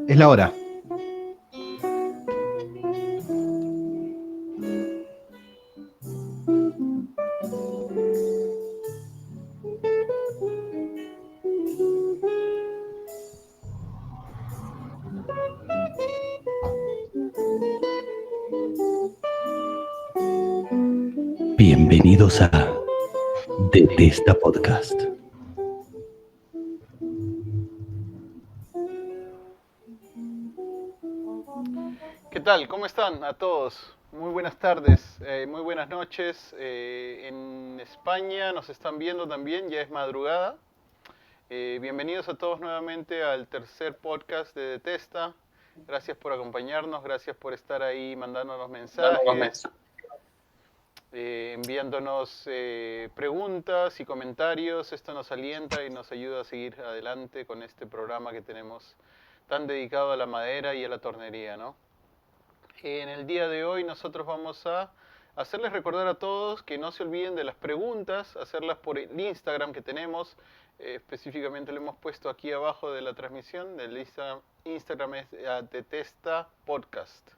Es la hora. Bienvenidos a Detesta Podcast. ¿Qué tal? ¿Cómo están a todos? Muy buenas tardes, muy buenas noches. En España nos están viendo también, ya es madrugada. Bienvenidos a todos nuevamente al tercer podcast de Detesta. Gracias por acompañarnos, gracias por estar ahí mandándonos mensajes, enviándonos preguntas y comentarios. Esto nos alienta y nos ayuda a seguir adelante con este programa que tenemos tan dedicado a la madera y a la tornería, ¿no? En el día de hoy nosotros vamos a hacerles recordar a todos que no se olviden de las preguntas, hacerlas por el Instagram que tenemos. Específicamente lo hemos puesto aquí abajo de la transmisión. El Instagram es Detesta Podcast.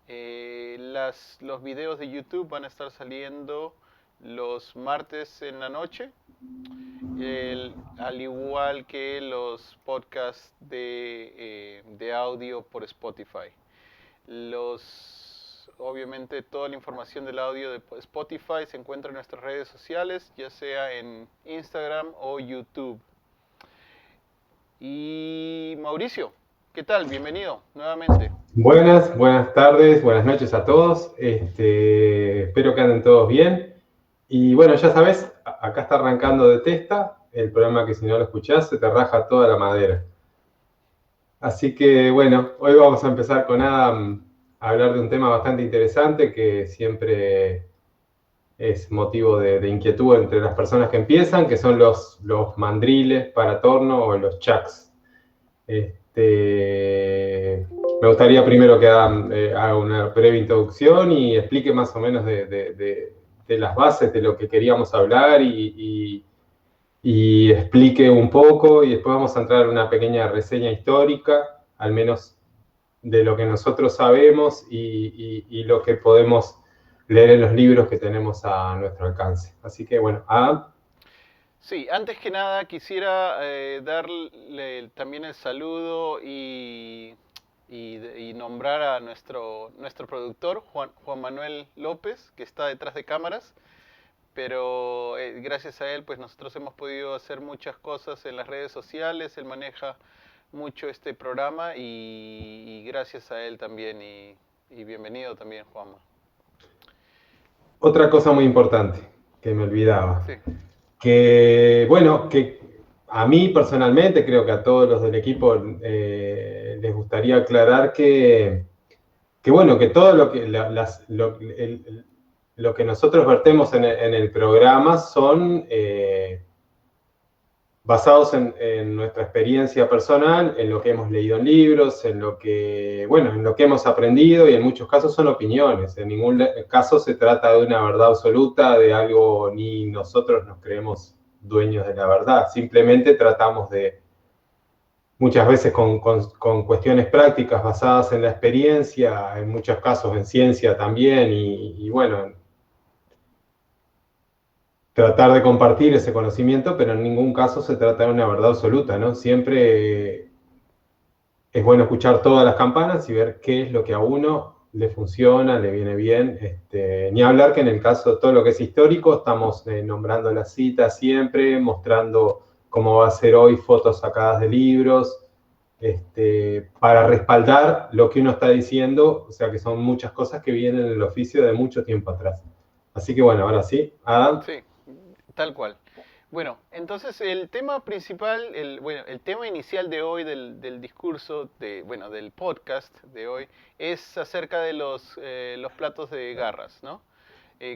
Los videos de YouTube van a estar saliendo los martes en la noche, al igual que los podcasts de audio por Spotify. Obviamente toda la información del audio de Spotify se encuentra en nuestras redes sociales, ya sea en Instagram o YouTube. Y Mauricio, ¿qué tal? Bienvenido nuevamente. Buenas tardes, buenas noches a todos. Espero que anden todos bien. Y bueno, ya sabes, acá está arrancando Detesta, el programa que si no lo escuchás se te raja toda la madera. Así que bueno, hoy vamos a empezar con Adam a hablar de un tema bastante interesante que siempre es motivo de inquietud entre las personas que empiezan, que son los mandriles para torno o los chucks. Me gustaría primero que haga una breve introducción y explique más o menos de las bases de lo que queríamos hablar y explique un poco y después vamos a entrar en una pequeña reseña histórica, al menos de lo que nosotros sabemos y lo que podemos leer en los libros que tenemos a nuestro alcance. Así que bueno, Adam. Sí, antes que nada quisiera darle también el saludo y nombrar a nuestro productor, Juan Manuel López, que está detrás de cámaras. Pero gracias a él, pues nosotros hemos podido hacer muchas cosas en las redes sociales. Él maneja mucho este programa y gracias a él también. Y bienvenido también, Juanma. Otra cosa muy importante que me olvidaba. Sí. Que a mí personalmente, creo que a todos los del equipo les gustaría aclarar que todo lo que nosotros vertemos en el programa son basados en nuestra experiencia personal, en lo que hemos leído en libros, en lo que hemos aprendido, y en muchos casos son opiniones. En ningún caso se trata de una verdad absoluta, de algo, ni nosotros nos creemos dueños de la verdad. Simplemente tratamos de, muchas veces con cuestiones prácticas basadas en la experiencia, en muchos casos en ciencia también, y bueno, tratar de compartir ese conocimiento, pero en ningún caso se trata de una verdad absoluta, ¿no? Siempre es bueno escuchar todas las campanas y ver qué es lo que a uno le funciona, le viene bien. Ni hablar que en el caso de todo lo que es histórico, estamos nombrando las citas siempre, mostrando cómo va a ser hoy fotos sacadas de libros, para respaldar lo que uno está diciendo, o sea que son muchas cosas que vienen en el oficio de mucho tiempo atrás. Así que bueno, ahora sí, Adam. Sí, tal cual. Bueno, entonces el tema principal, el tema inicial de hoy del discurso, del podcast de hoy, es acerca de los platos de garras, ¿no?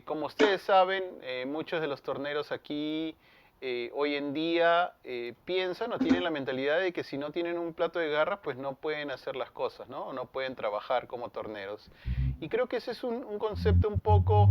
Como ustedes saben, muchos de los torneros aquí hoy en día piensan o tienen la mentalidad de que si no tienen un plato de garras, pues no pueden hacer las cosas, ¿no? O no pueden trabajar como torneros. Y creo que ese es un concepto un poco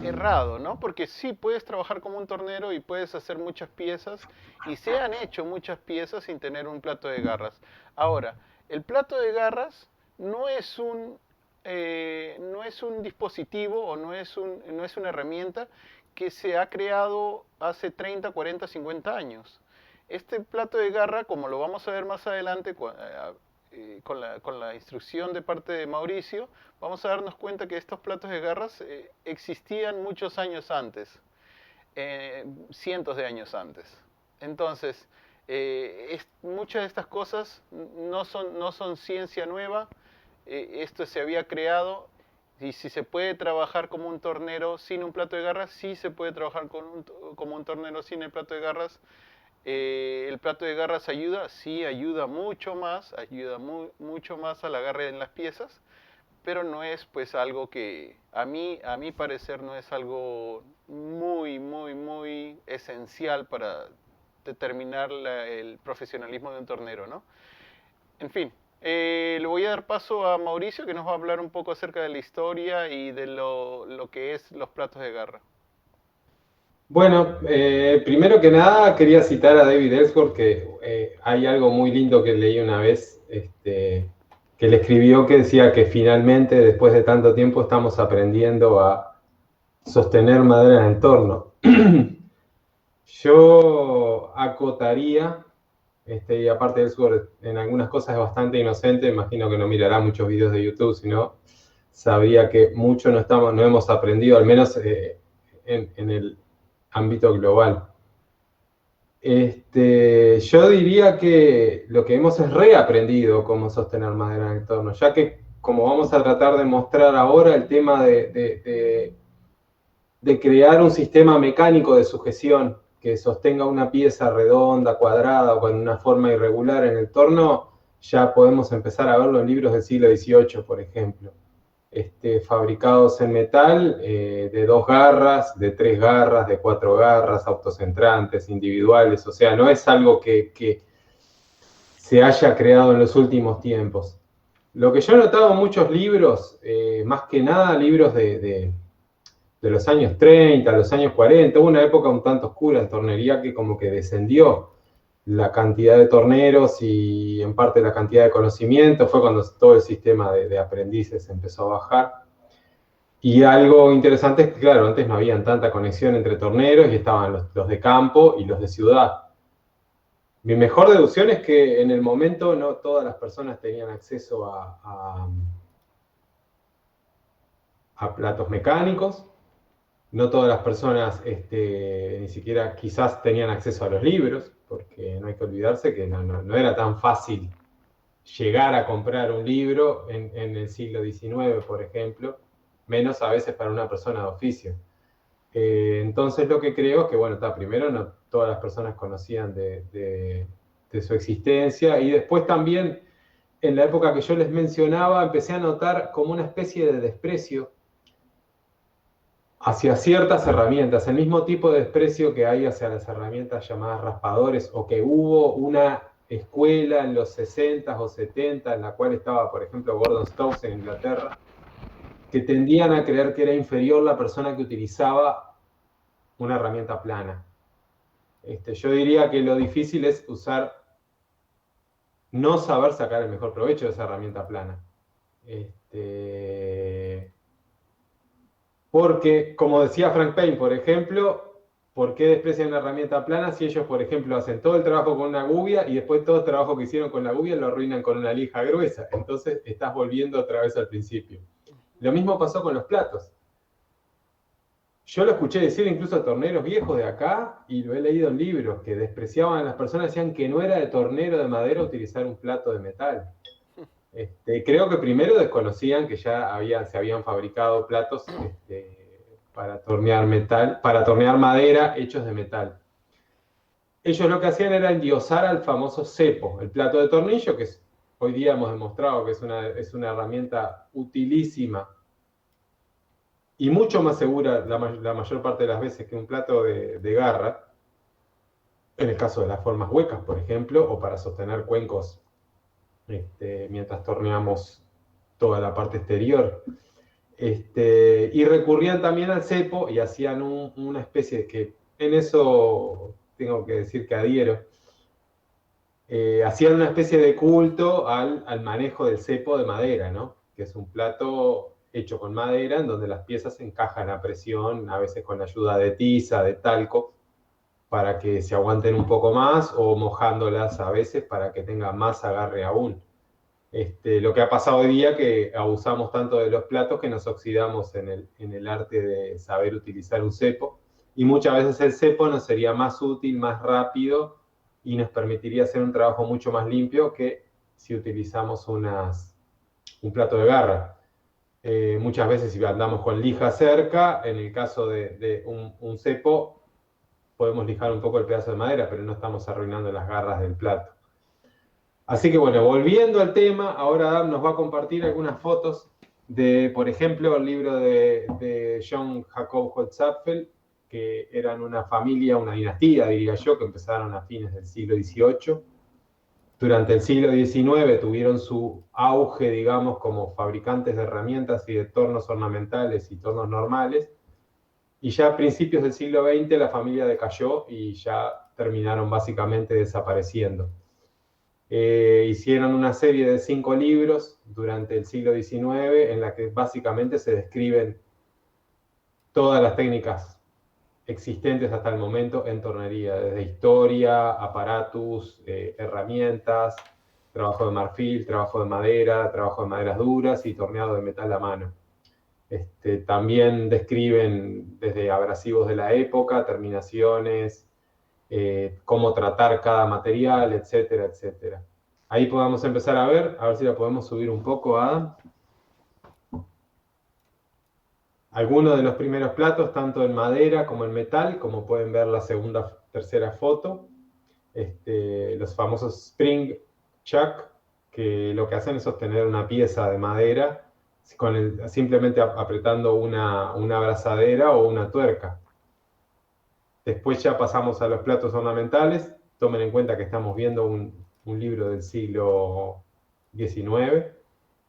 errado, ¿no? Porque sí, puedes trabajar como un tornero y puedes hacer muchas piezas, y se han hecho muchas piezas sin tener un plato de garras. Ahora, el plato de garras no es no es un dispositivo o no es una herramienta que se ha creado hace 30, 40, 50 años. Este plato de garra, como lo vamos a ver más adelante con la instrucción de parte de Mauricio, vamos a darnos cuenta que estos platos de garras existían muchos años antes, cientos de años antes. Entonces, muchas de estas cosas no son ciencia nueva, esto se había creado, y si se puede trabajar como un tornero sin un plato de garras, sí se puede trabajar como un tornero sin el plato de garras. El plato de garras ayuda, sí ayuda mucho más, mucho más al agarre en las piezas, pero no es pues algo que a mi parecer no es algo muy esencial para determinar el profesionalismo de un tornero, ¿no? En fin, le voy a dar paso a Mauricio, que nos va a hablar un poco acerca de la historia y de lo que es los platos de garra. Bueno, primero que nada quería citar a David Ellsworth, que hay algo muy lindo que leí una vez, que le escribió, que decía que finalmente, después de tanto tiempo, estamos aprendiendo a sostener madera en el torno. Yo acotaría, y aparte Ellsworth en algunas cosas es bastante inocente, imagino que no mirará muchos videos de YouTube, sino sabría que mucho no hemos aprendido, al menos en el ámbito global. Yo diría que lo que hemos es reaprendido cómo sostener madera en el torno, ya que, como vamos a tratar de mostrar ahora, el tema de crear un sistema mecánico de sujeción que sostenga una pieza redonda, cuadrada o con una forma irregular en el torno, ya podemos empezar a verlo en libros del siglo XVIII, por ejemplo. Fabricados en metal, de 2 garras, de 3 garras, de 4 garras, autocentrantes, individuales. O sea, no es algo que se haya creado en los últimos tiempos. Lo que yo he notado en muchos libros, más que nada libros de los años 30, los años 40, hubo una época un tanto oscura en tornería que como que descendió la cantidad de torneros y en parte la cantidad de conocimiento, fue cuando todo el sistema de aprendices empezó a bajar. Y algo interesante es que, claro, antes no había tanta conexión entre torneros y estaban los de campo y los de ciudad. Mi mejor deducción es que en el momento no todas las personas tenían acceso a platos mecánicos, no todas las personas ni siquiera quizás tenían acceso a los libros, porque no hay que olvidarse que no era tan fácil llegar a comprar un libro en el siglo XIX, por ejemplo, menos a veces para una persona de oficio. Entonces lo que creo es que, bueno, primero no todas las personas conocían de su existencia, y después también, en la época que yo les mencionaba, empecé a notar como una especie de desprecio hacia ciertas herramientas, el mismo tipo de desprecio que hay hacia las herramientas llamadas raspadores, o que hubo una escuela en los 60s o 70s en la cual estaba, por ejemplo, Gordon Stokes en Inglaterra, que tendían a creer que era inferior la persona que utilizaba una herramienta plana. Yo diría que lo difícil es no saber sacar el mejor provecho de esa herramienta plana. Porque, como decía Frank Payne, por ejemplo, ¿por qué desprecian una herramienta plana si ellos, por ejemplo, hacen todo el trabajo con una gubia y después todo el trabajo que hicieron con la gubia lo arruinan con una lija gruesa? Entonces estás volviendo otra vez al principio. Lo mismo pasó con los platos. Yo lo escuché decir incluso a torneros viejos de acá, y lo he leído en libros, que despreciaban a las personas, decían que no era de tornero de madera utilizar un plato de metal. Creo que primero desconocían que ya se habían fabricado platos para tornear madera hechos de metal. Ellos lo que hacían era endiosar al famoso cepo, el plato de tornillo, que hoy día hemos demostrado que es una herramienta utilísima y mucho más segura la mayor parte de las veces que un plato de garra, en el caso de las formas huecas, por ejemplo, o para sostener cuencos mientras torneamos toda la parte exterior. Y recurrían también al cepo y hacían una especie que, en eso tengo que decir que adhiero, hacían una especie de culto al manejo del cepo de madera, ¿no? Que es un plato hecho con madera en donde las piezas se encajan a presión, a veces con la ayuda de tiza, de talco, para que se aguanten un poco más, o mojándolas a veces para que tenga más agarre aún. Lo que ha pasado hoy día que abusamos tanto de los platos que nos oxidamos en el arte de saber utilizar un cepo, y muchas veces el cepo nos sería más útil, más rápido, y nos permitiría hacer un trabajo mucho más limpio que si utilizamos un plato de garra. Muchas veces si andamos con lija cerca, en el caso de un cepo, podemos lijar un poco el pedazo de madera, pero no estamos arruinando las garras del plato. Así que bueno, volviendo al tema, ahora Adam nos va a compartir algunas fotos de, por ejemplo, el libro de John Jacob Holtzapfel, que eran una familia, una dinastía, diría yo, que empezaron a fines del siglo XVIII. Durante el siglo XIX tuvieron su auge, digamos, como fabricantes de herramientas y de tornos ornamentales y tornos normales. Y ya a principios del siglo XX la familia decayó y ya terminaron básicamente desapareciendo. Hicieron una serie de 5 libros durante el siglo XIX en la que básicamente se describen todas las técnicas existentes hasta el momento en tornería, desde historia, aparatos, herramientas, trabajo de marfil, trabajo de madera, trabajo de maderas duras y torneado de metal a mano. También describen desde abrasivos de la época, terminaciones, cómo tratar cada material, etcétera, etcétera. Ahí podamos empezar a ver si la podemos subir un poco, Adam. Algunos de los primeros platos, tanto en madera como en metal, como pueden ver la segunda, tercera foto. Los famosos spring chuck, que lo que hacen es sostener una pieza de madera simplemente apretando una abrazadera o una tuerca. Después ya pasamos a los platos ornamentales. Tomen en cuenta que estamos viendo un libro del siglo XIX,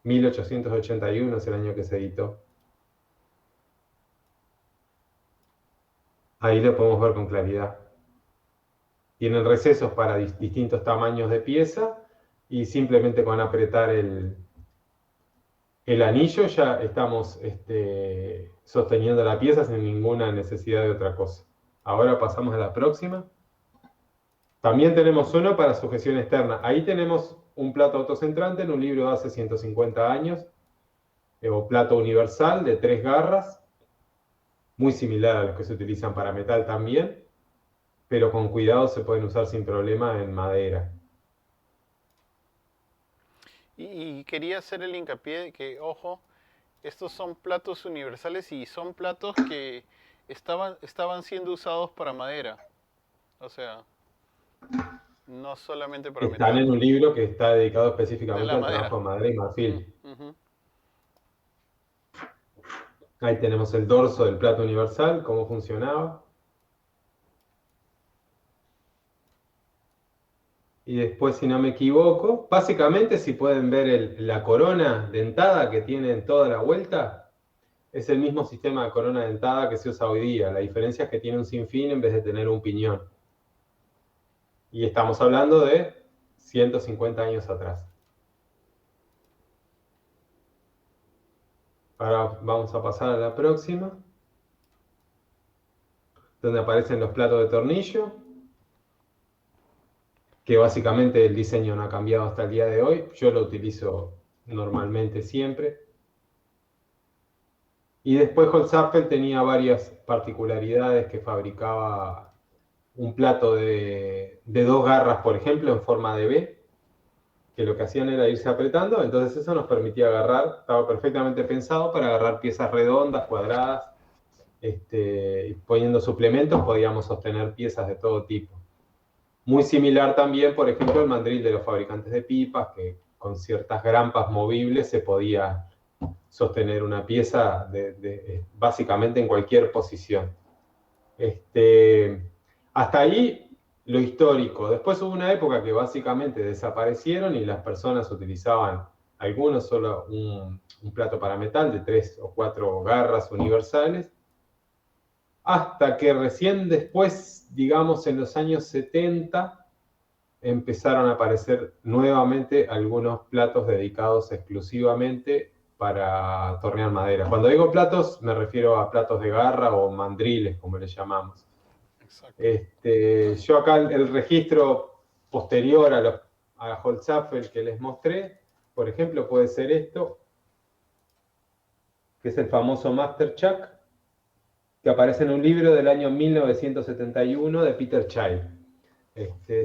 1881 es el año que se editó. Ahí lo podemos ver con claridad. Tienen recesos para distintos tamaños de pieza y simplemente con apretar el anillo ya estamos sosteniendo la pieza sin ninguna necesidad de otra cosa. Ahora pasamos a la próxima. También tenemos uno para sujeción externa. Ahí tenemos un plato autocentrante en un libro de hace 150 años, o plato universal de 3 garras, muy similar a los que se utilizan para metal también, pero con cuidado se pueden usar sin problema en madera. Y quería hacer el hincapié de que, ojo, estos son platos universales y son platos que estaban siendo usados para madera. O sea, no solamente para Están metal. en un libro que está dedicado De específicamente la al madera. trabajo de madera y marfil. Ujú. Ahí tenemos el dorso del plato universal, cómo funcionaba. Y después, si no me equivoco, básicamente si pueden ver la corona dentada que tiene en toda la vuelta, es el mismo sistema de corona dentada que se usa hoy día. La diferencia es que tiene un sinfín en vez de tener un piñón. Y estamos hablando de 150 años atrás. Ahora vamos a pasar a la próxima, donde aparecen los platos de tornillo, que básicamente el diseño no ha cambiado hasta el día de hoy. Yo lo utilizo normalmente siempre. Y después Holtzapfel tenía varias particularidades, que fabricaba un plato de 2 garras, por ejemplo, en forma de V, que lo que hacían era irse apretando, entonces eso nos permitía agarrar, estaba perfectamente pensado para agarrar piezas redondas, cuadradas, poniendo suplementos podíamos sostener piezas de todo tipo. Muy similar también, por ejemplo, el mandril de los fabricantes de pipas, que con ciertas grampas movibles se podía sostener una pieza básicamente en cualquier posición. Hasta ahí lo histórico. Después hubo una época que básicamente desaparecieron y las personas utilizaban algunos solo un plato para metal de 3 o 4 garras universales, hasta que recién después, digamos en los años 70, empezaron a aparecer nuevamente algunos platos dedicados exclusivamente para tornear madera. Cuando digo platos, me refiero a platos de garra o mandriles, como les llamamos. Exacto. Yo acá el registro posterior a Holzapfel que les mostré, por ejemplo, puede ser esto, que es el famoso Master Chuck, que aparece en un libro del año 1971 de Peter Child.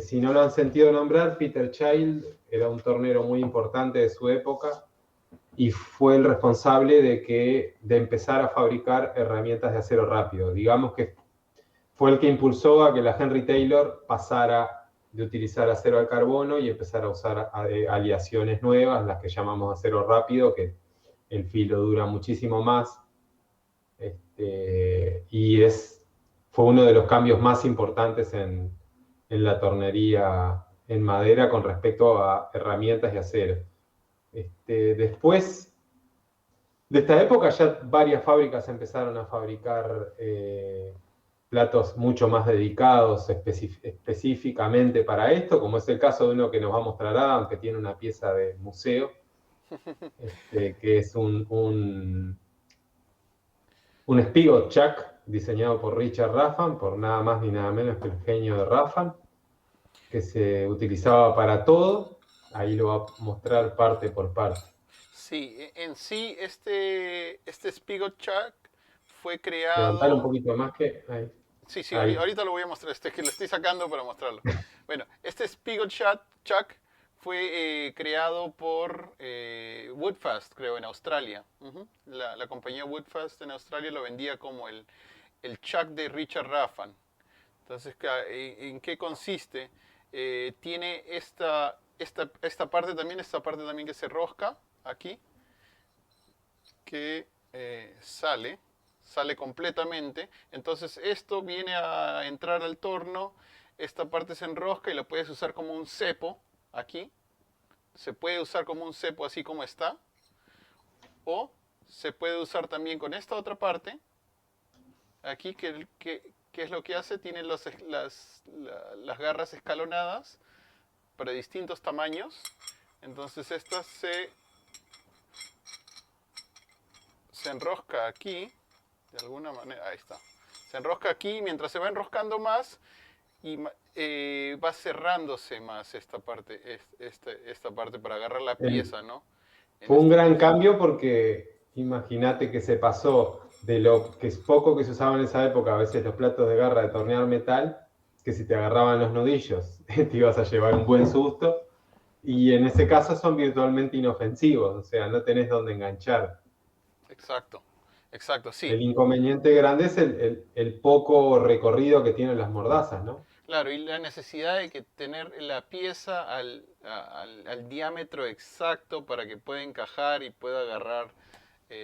Si no lo han sentido nombrar, Peter Child era un tornero muy importante de su época y fue el responsable de empezar a fabricar herramientas de acero rápido. Digamos que fue el que impulsó a que la Henry Taylor pasara de utilizar acero al carbono y empezar a usar aleaciones nuevas, las que llamamos acero rápido, que el filo dura muchísimo más. Y fue uno de los cambios más importantes en la tornería en madera con respecto a herramientas de acero. Después de esta época ya varias fábricas empezaron a fabricar platos mucho más dedicados específicamente para esto, como es el caso de uno que nos va a mostrar Adam, que tiene una pieza de museo, que es un Spigot Chuck diseñado por Richard Raffan, por nada más ni nada menos que el genio de Raffan, que se utilizaba para todo. Ahí lo va a mostrar parte por parte. Sí, en sí este Spigot Chuck fue Levantar un creado... poquito más que ahí. Sí, sí, Ahí. ahorita lo voy a mostrar, que lo estoy sacando para mostrarlo. Bueno, este Spigot Chuck fue creado por Woodfast, creo, en Australia. La compañía Woodfast en Australia lo vendía como el Chuck de Richard Raffan. Entonces, ¿en qué consiste? Tiene esta parte también que se rosca aquí, que sale completamente. Entonces esto viene a entrar al torno, esta parte se enrosca y la puedes usar como un cepo aquí. Se puede usar como un cepo así como está. O se puede usar también con esta otra parte, aquí, que es lo que hace, tiene las garras escalonadas para distintos tamaños. Entonces esta se enrosca aquí, de alguna manera, ahí está. Se enrosca aquí, mientras se va enroscando más y va cerrándose más esta parte para agarrar la pieza, ¿no? Fue un gran cambio porque imagínate que se pasó de lo que es poco que se usaba en esa época, a veces los platos de garra de tornear metal, que si te agarraban los nudillos te ibas a llevar un buen susto, y en ese caso son virtualmente inofensivos, o sea, no tenés dónde enganchar. Exacto, sí. El inconveniente grande es el poco recorrido que tienen las mordazas, ¿no? Claro, y la necesidad de que tener la pieza al diámetro exacto para que pueda encajar y pueda agarrar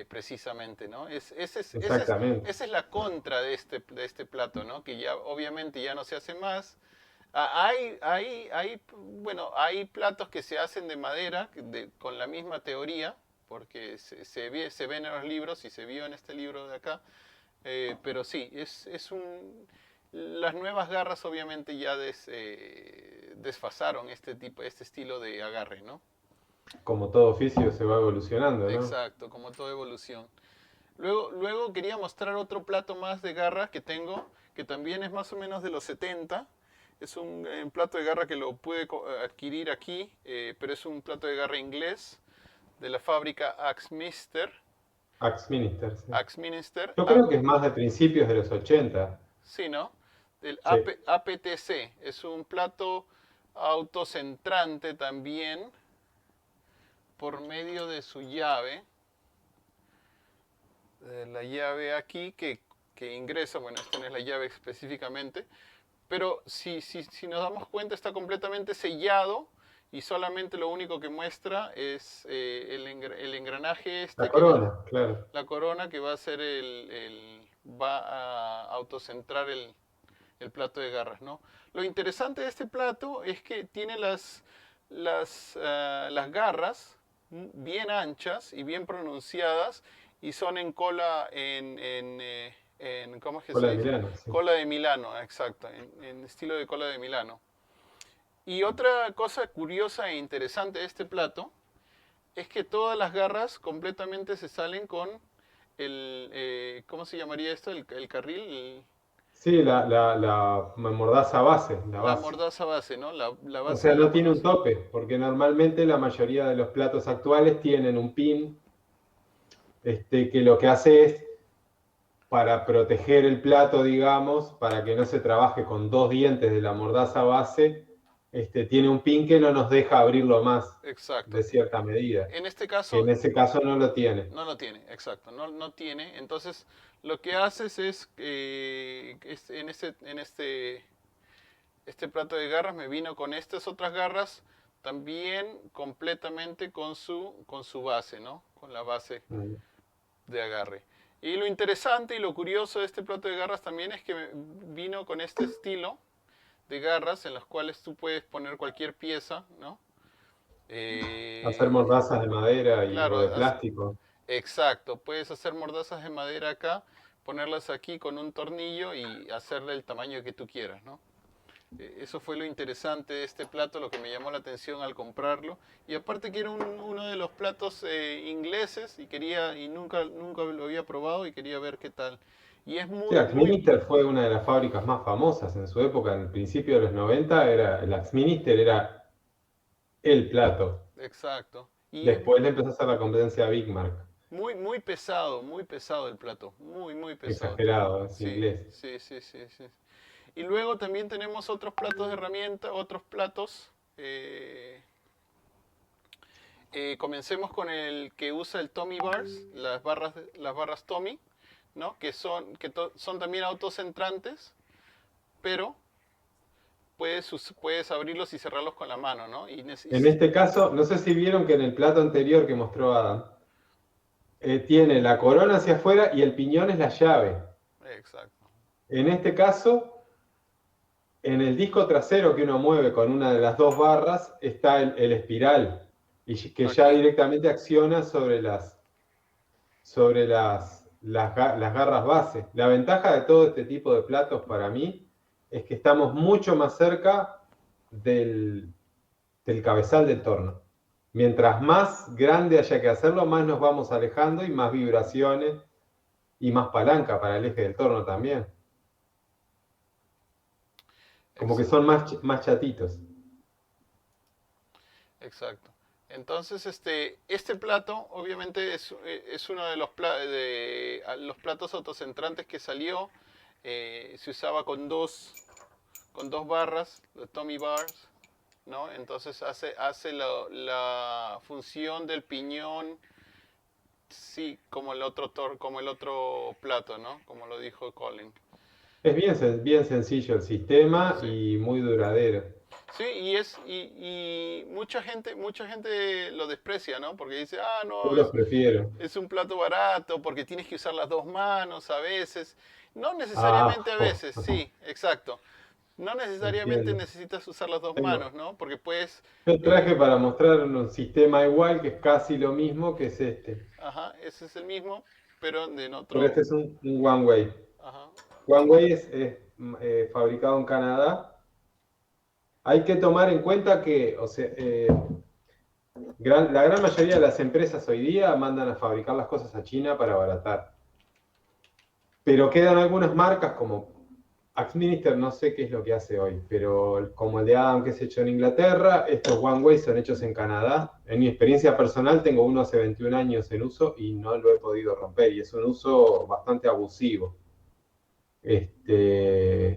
precisamente, ¿no? Exactamente. Esa es la contra de este plato, ¿no? Que ya obviamente ya no se hace más. Bueno, hay platos que se hacen de madera con la misma teoría, porque se ven en los libros y se vio en este libro de acá. Pero sí, las nuevas garras obviamente ya desfasaron este estilo de agarre, ¿no? Como todo oficio se va evolucionando, ¿no? Exacto, como toda evolución. Luego quería mostrar otro plato más de garra que tengo, que también es más o menos de los 70. Es un plato de garra que lo pude adquirir aquí, pero es un plato de garra inglés de la fábrica Axminster. Axminster, sí. Axminster. Yo creo que es más de principios de los 80. Sí, ¿no? Del Sí. APTC. Es un plato autocentrante también por medio de su llave. La llave aquí que ingresa, bueno, esta no es la llave específicamente, pero si nos damos cuenta está completamente sellado y solamente lo único que muestra es el engranaje este. La corona, claro. La corona que va a ser va a autocentrar el plato de garras, ¿no? Lo interesante de este plato es que tiene las garras bien anchas y bien pronunciadas y son en cola, ¿cómo es que se Cola de dice? Milano, sí. Cola de Milano, exacto, en estilo de cola de Milano. Y otra cosa curiosa e interesante de este plato es que todas las garras completamente se salen con ¿cómo se llamaría esto? El carril, Sí, la mordaza base, la la base. mordaza base, ¿no? La O base sea, de la no tiene un mordaza. tope, porque normalmente la mayoría de los platos actuales tienen un pin, que lo que hace es para proteger el plato, digamos, para que no se trabaje con dos dientes de la mordaza base, tiene un pin que no nos deja abrirlo más de Exacto. cierta medida, En este que en caso ese caso no lo tiene. no lo tiene, exacto, no tiene. Entonces, lo que haces es, este plato de garras me vino con estas otras garras también completamente con su base, ¿no? Con la base Mm. de agarre. Y lo interesante y lo curioso de este plato de garras también es que vino con este estilo de garras en las cuales tú puedes poner cualquier pieza, ¿no? Hacer Eh, mordazas de madera o claro, de plástico. exacto. Puedes hacer mordazas de madera acá, ponerlas aquí con un tornillo y hacerle el tamaño que tú quieras, ¿no? Eso fue lo interesante de este plato, lo que me llamó la atención al comprarlo. Y aparte que era uno de los platos ingleses y nunca lo había probado y quería ver qué tal. Y es Sí, muy, muy Axminister fue una de las fábricas más famosas en su época, en el principio de los 90, el Axminister era el plato. exacto. Y es Después le empezó a hacer la competencia a Big Mac. muy pesado el plato, muy pesado. Exagerado, es Sí, inglés. sí. Y luego también tenemos otros platos de herramienta, otros platos. Comencemos con el que usa el Tommy Bars, las barras Tommy, ¿no? Que son también autocentrantes, pero puedes abrirlos y cerrarlos con la mano, ¿no? En este caso, no sé si vieron que en el plato anterior que mostró Adam, tiene la corona hacia afuera y el piñón es la llave. Exacto. En este caso, en el disco trasero que uno mueve con una de las dos barras, está el espiral, y que ya Aquí, directamente acciona sobre las garras base. La ventaja de todo este tipo de platos para mí es que estamos mucho más cerca del cabezal del torno. Mientras más grande haya que hacerlo, más nos vamos alejando y más vibraciones y más palanca para el eje del torno también. Como que ex- son más chatitos. exacto. Entonces, este plato obviamente es uno de los platos autocentrantes que salió. Se usaba con dos barras, de Tommy Bars, ¿no? Entonces hace la función del piñón, sí, como el otro plato, ¿no? Como lo dijo Colin. Es bien sencillo el sistema Sí. y muy duradero. Sí, y mucha gente lo desprecia, ¿no? Porque dice, Yo no, los prefiero. es un plato barato, porque tienes que usar las dos manos a veces. No Ah, necesariamente a veces, sí, exacto. No necesariamente entiendo. necesitas usar las dos manos, Tengo. ¿no? Porque puedes, Yo eh, traje para mostrar un sistema igual que es casi lo mismo que es este. ajá, ese es el mismo, pero en Pero este otro, es un One Way. ajá, One Way es fabricado en Canadá. Hay que tomar en cuenta que, o sea, la gran mayoría de las empresas hoy día mandan a fabricar las cosas a China para abaratar. Pero quedan algunas marcas como Axminister, no sé qué es lo que hace hoy, pero como el de Adam que es hecho en Inglaterra, estos One Way son hechos en Canadá. En mi experiencia personal tengo uno hace 21 años en uso y no lo he podido romper y es un uso bastante abusivo.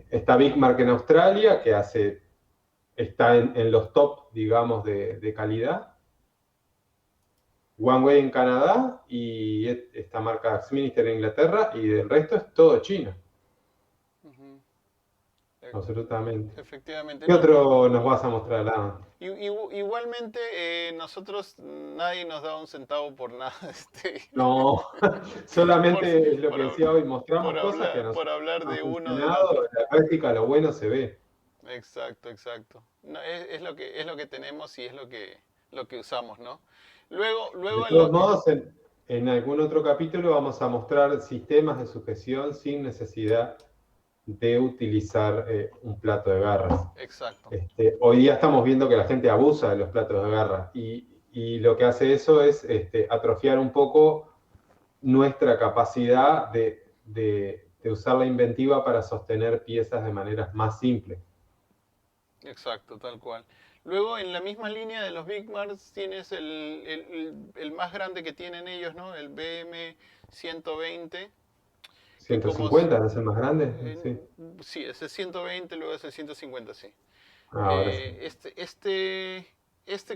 Está Big Mark en Australia, que está en los top, digamos, de calidad. One Way en Canadá y esta marca Axminister en Inglaterra y del resto es todo chino, ujú, e- absolutamente. efectivamente, ¿Qué no. otro nos vas a mostrar, Lama? Igualmente, nosotros, nadie nos da un centavo por nada, No, por, solamente es lo por, que hab- decía hoy, por mostramos cosas que a hablar, por nosotros hablar han de uno del funcionado, otro. en la práctica lo bueno se ve. Exacto. No, es lo que tenemos y es lo que usamos, ¿no? Luego De en lo todos que... modos, en algún otro capítulo vamos a mostrar sistemas de sujeción sin necesidad de utilizar un plato de garras. Exacto. Hoy día estamos viendo que la gente abusa de los platos de garra y lo que hace eso es atrofiar un poco nuestra capacidad de usar la inventiva para sostener piezas de maneras más simples. Exacto, tal cual. Luego, en la misma línea de los Big Marks, tienes el más grande que tienen ellos, ¿no? El BM 120, que como... 150 es el más grande, sí. Sí, ese es 120, luego es el 150, sí. Ahora sí.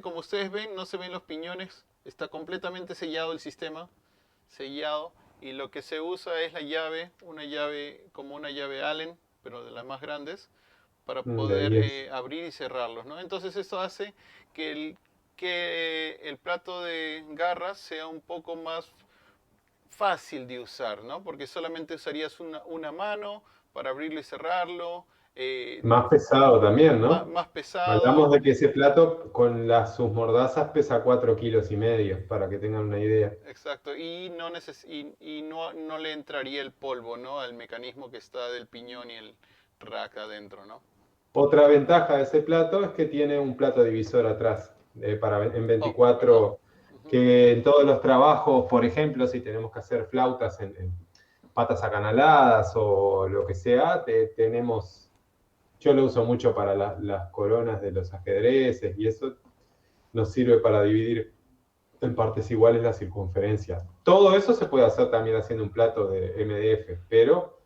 Como ustedes ven, no se ven los piñones, está completamente sellado el sistema, sellado, y lo que se usa es la llave, una llave como una llave Allen, pero de las más grandes, para De poder 10. abrir y cerrarlos, ¿no? Entonces eso hace que el plato de garras sea un poco más fácil de usar, ¿no? Porque solamente usarías una mano para abrirlo y cerrarlo, Más pesado también, ¿no? más Hablamos pesado, de que ese plato con sus mordazas pesa 4,5 kilos, para que tengan una idea. exacto, y no le entraría el polvo, ¿no? Al mecanismo que está del piñón y el rack adentro, ¿no? Otra ventaja de ese plato es que tiene un plato divisor atrás, en Oh, perdón. 24, Ujú. que en todos los trabajos, por ejemplo, si tenemos que hacer flautas en patas acanaladas o lo que sea, tenemos, yo lo uso mucho para las coronas de los ajedrezes y eso nos sirve para dividir en partes iguales la circunferencia. Todo eso se puede hacer también haciendo un plato de MDF, pero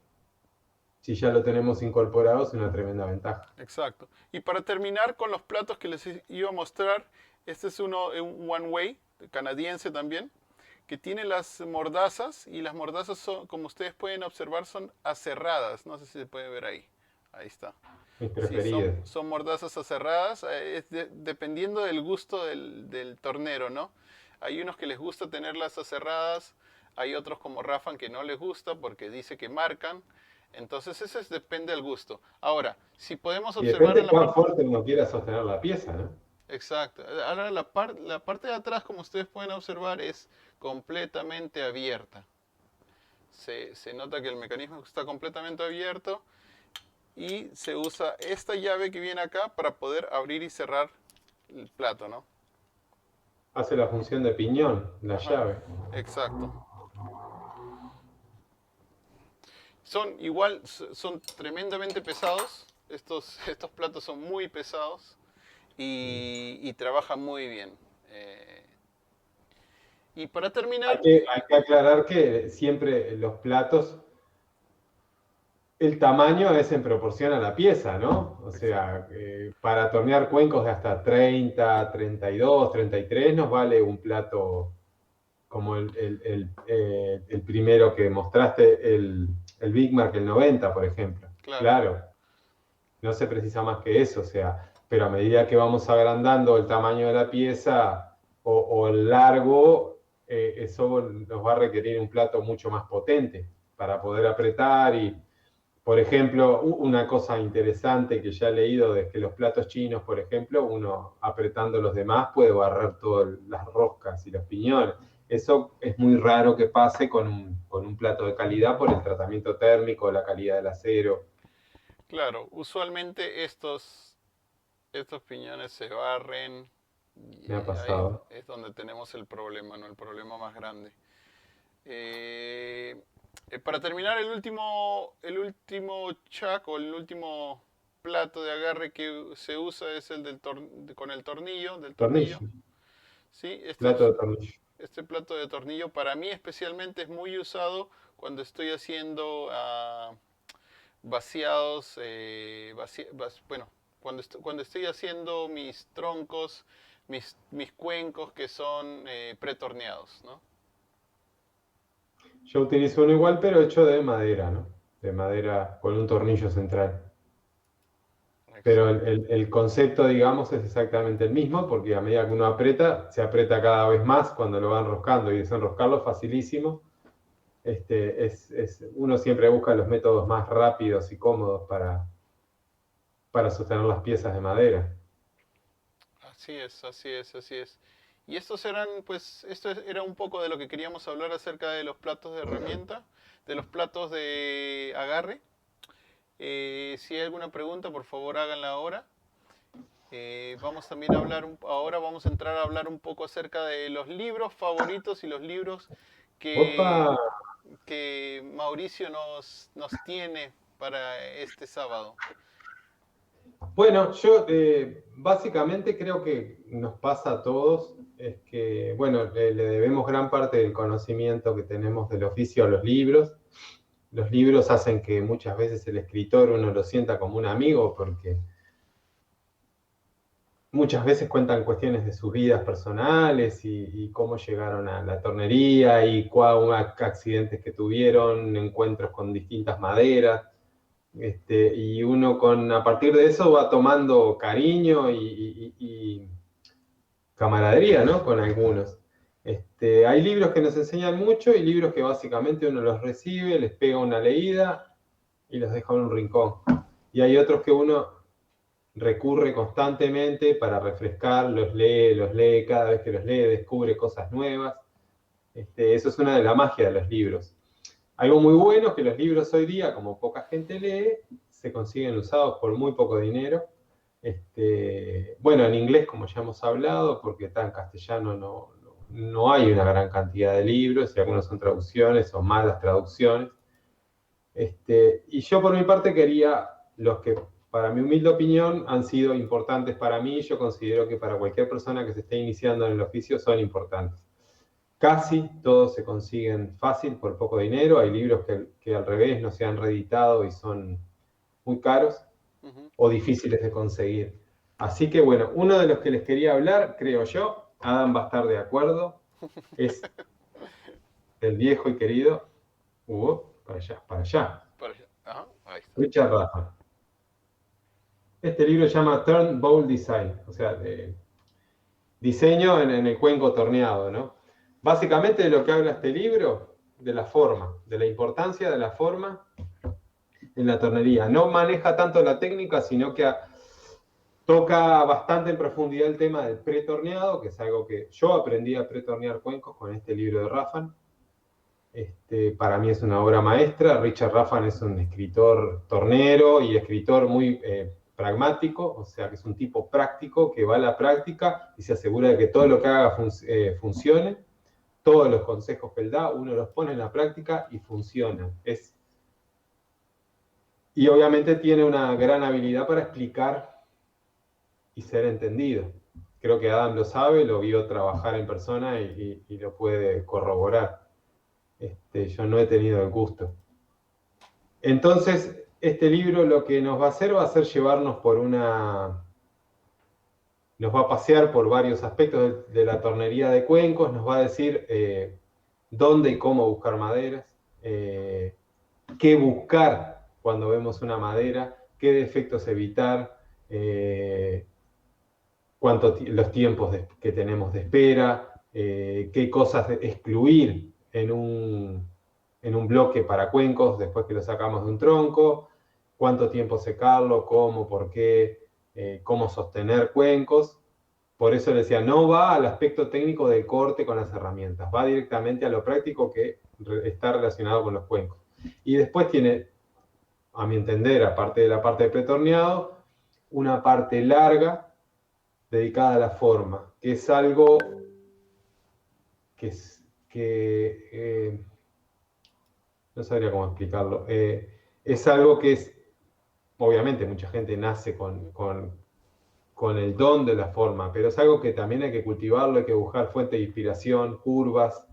si ya lo tenemos incorporado es una tremenda ventaja. Exacto. Y para terminar con los platos que les iba a mostrar, este es un One Way, canadiense también, que tiene las mordazas, y las mordazas son, como ustedes pueden observar, son aserradas. No sé si se puede ver ahí. Ahí está. Mis Sí, preferidas. son mordazas aserradas, dependiendo del gusto del tornero, ¿no? Hay unos que les gusta tenerlas aserradas, hay otros como Rafan que no les gusta porque dice que marcan. Entonces depende del gusto. Ahora, si podemos Y observar en depende la cuán parte... fuerte uno quiera sostener la pieza, ¿no? Exacto. Ahora la parte de atrás, como ustedes pueden observar, es completamente abierta. Se nota que el mecanismo está completamente abierto y se usa esta llave que viene acá para poder abrir y cerrar el plato, ¿no? Hace la función de piñón, la Ajá, llave. exacto. Son tremendamente pesados. Estos platos son muy pesados y trabajan muy bien. Y para terminar, Hay que aclarar que siempre los platos, el tamaño es en proporción a la pieza, ¿no? O exacto, sea, para tornear cuencos de hasta 30, 32, 33 nos vale un plato como el primero que mostraste, el Big Mac, el 90, por ejemplo. claro, Claro, no se precisa más que eso, o sea, pero a medida que vamos agrandando el tamaño de la pieza o el largo, eso nos va a requerir un plato mucho más potente para poder apretar y, por ejemplo, una cosa interesante que ya he leído es que los platos chinos, por ejemplo, uno apretando los demás puede barrer todas las roscas y los piñones. Eso es muy raro que pase con un plato de calidad por el tratamiento térmico, la calidad del acero. claro. Usualmente estos piñones se barren Me ha y ahí pasado. es donde tenemos el problema, ¿no? El problema más grande. Eh, para terminar, el último chuck o el último plato de agarre que se usa es el con el tornillo, del tornillo. Tornillo, Sí, plato de tornillo. este plato de tornillo para mí especialmente es muy usado cuando estoy haciendo vaciados, bueno, cuando estoy haciendo mis troncos, mis cuencos que son pretorneados, ¿no? Yo utilizo uno igual, pero hecho de madera, ¿no? De madera con un tornillo central. Pero Exacto. el concepto, digamos, es exactamente el mismo, porque a medida que uno aprieta, se aprieta cada vez más cuando lo va enroscando y desenroscarlo es facilísimo. Uno siempre busca los métodos más rápidos y cómodos para sostener las piezas de madera. Así es, así es, así es. Y estos eran, pues, era un poco de lo que queríamos hablar acerca de los platos de herramienta, de los platos de agarre. Si hay alguna pregunta, por favor háganla ahora. Vamos también a hablar, ahora vamos a entrar a hablar un poco acerca de los libros favoritos y los libros Opa, que Mauricio nos tiene para este sábado. bueno, yo básicamente creo que nos pasa a todos, es que, bueno, le debemos gran parte del conocimiento que tenemos del oficio a los libros. Los libros hacen que muchas veces el escritor uno lo sienta como un amigo porque muchas veces cuentan cuestiones de sus vidas personales y cómo llegaron a la tornería y accidentes que tuvieron, encuentros con distintas maderas. Y uno a partir de eso va tomando cariño y camaradería, ¿no? Con algunos. Hay libros que nos enseñan mucho y libros que básicamente uno los recibe, les pega una leída y los deja en un rincón. Y hay otros que uno recurre constantemente para refrescar, los lee, cada vez que los lee descubre cosas nuevas. Eso es una de las magias de los libros. Algo muy bueno es que los libros hoy día, como poca gente lee, se consiguen usados por muy poco dinero. Bueno, en inglés, como ya hemos hablado, porque en castellano no hay una gran cantidad de libros, y algunos son traducciones o malas traducciones. Y yo por mi parte quería los que, para mi humilde opinión, han sido importantes para mí. Yo considero que para cualquier persona que se esté iniciando en el oficio son importantes. Casi todos se consiguen fácil por poco dinero. Hay libros que al revés no se han reeditado y son muy caros o difíciles de conseguir. Así que bueno, uno de los que les quería hablar, creo yo, Adam va a estar de acuerdo, es el viejo y querido para allá. Ajá, ahí está. Richard Raffan. Este libro se llama Turnbull Design, o sea, de diseño en el cuenco torneado, ¿no? Básicamente de lo que habla este libro, de la forma, de la importancia de la forma en la tornería. No maneja tanto la técnica, sino que toca bastante en profundidad el tema del pretorneado, que es algo que yo aprendí a pretornear cuencos con este libro de Raffan. Para mí es una obra maestra. Richard Raffan es un escritor tornero y escritor muy pragmático, o sea que es un tipo práctico que va a la práctica y se asegura de que todo lo que haga funcione. Todos los consejos que él da, uno los pone en la práctica y funcionan. Y obviamente tiene una gran habilidad para explicar y ser entendido. Creo que Adam lo sabe, lo vio trabajar en persona y lo puede corroborar. Yo no he tenido el gusto. Entonces, este libro lo que nos va a hacer llevarnos nos va a pasear por varios aspectos de la tornería de cuencos, nos va a decir dónde y cómo buscar maderas, qué buscar cuando vemos una madera, qué defectos evitar, los tiempos que tenemos de espera, qué cosas excluir en un bloque para cuencos después que lo sacamos de un tronco, cuánto tiempo secarlo, cómo, por qué, cómo sostener cuencos. Por eso le decía, no va al aspecto técnico del corte con las herramientas, va directamente a lo práctico que está relacionado con los cuencos. Y después tiene, a mi entender, aparte de la parte de pretorneado, una parte larga dedicada a la forma, que es algo que no sabría cómo explicarlo. Es algo que es, obviamente mucha gente nace con el don de la forma, pero es algo que también hay que cultivarlo, hay que buscar fuente de inspiración, curvas,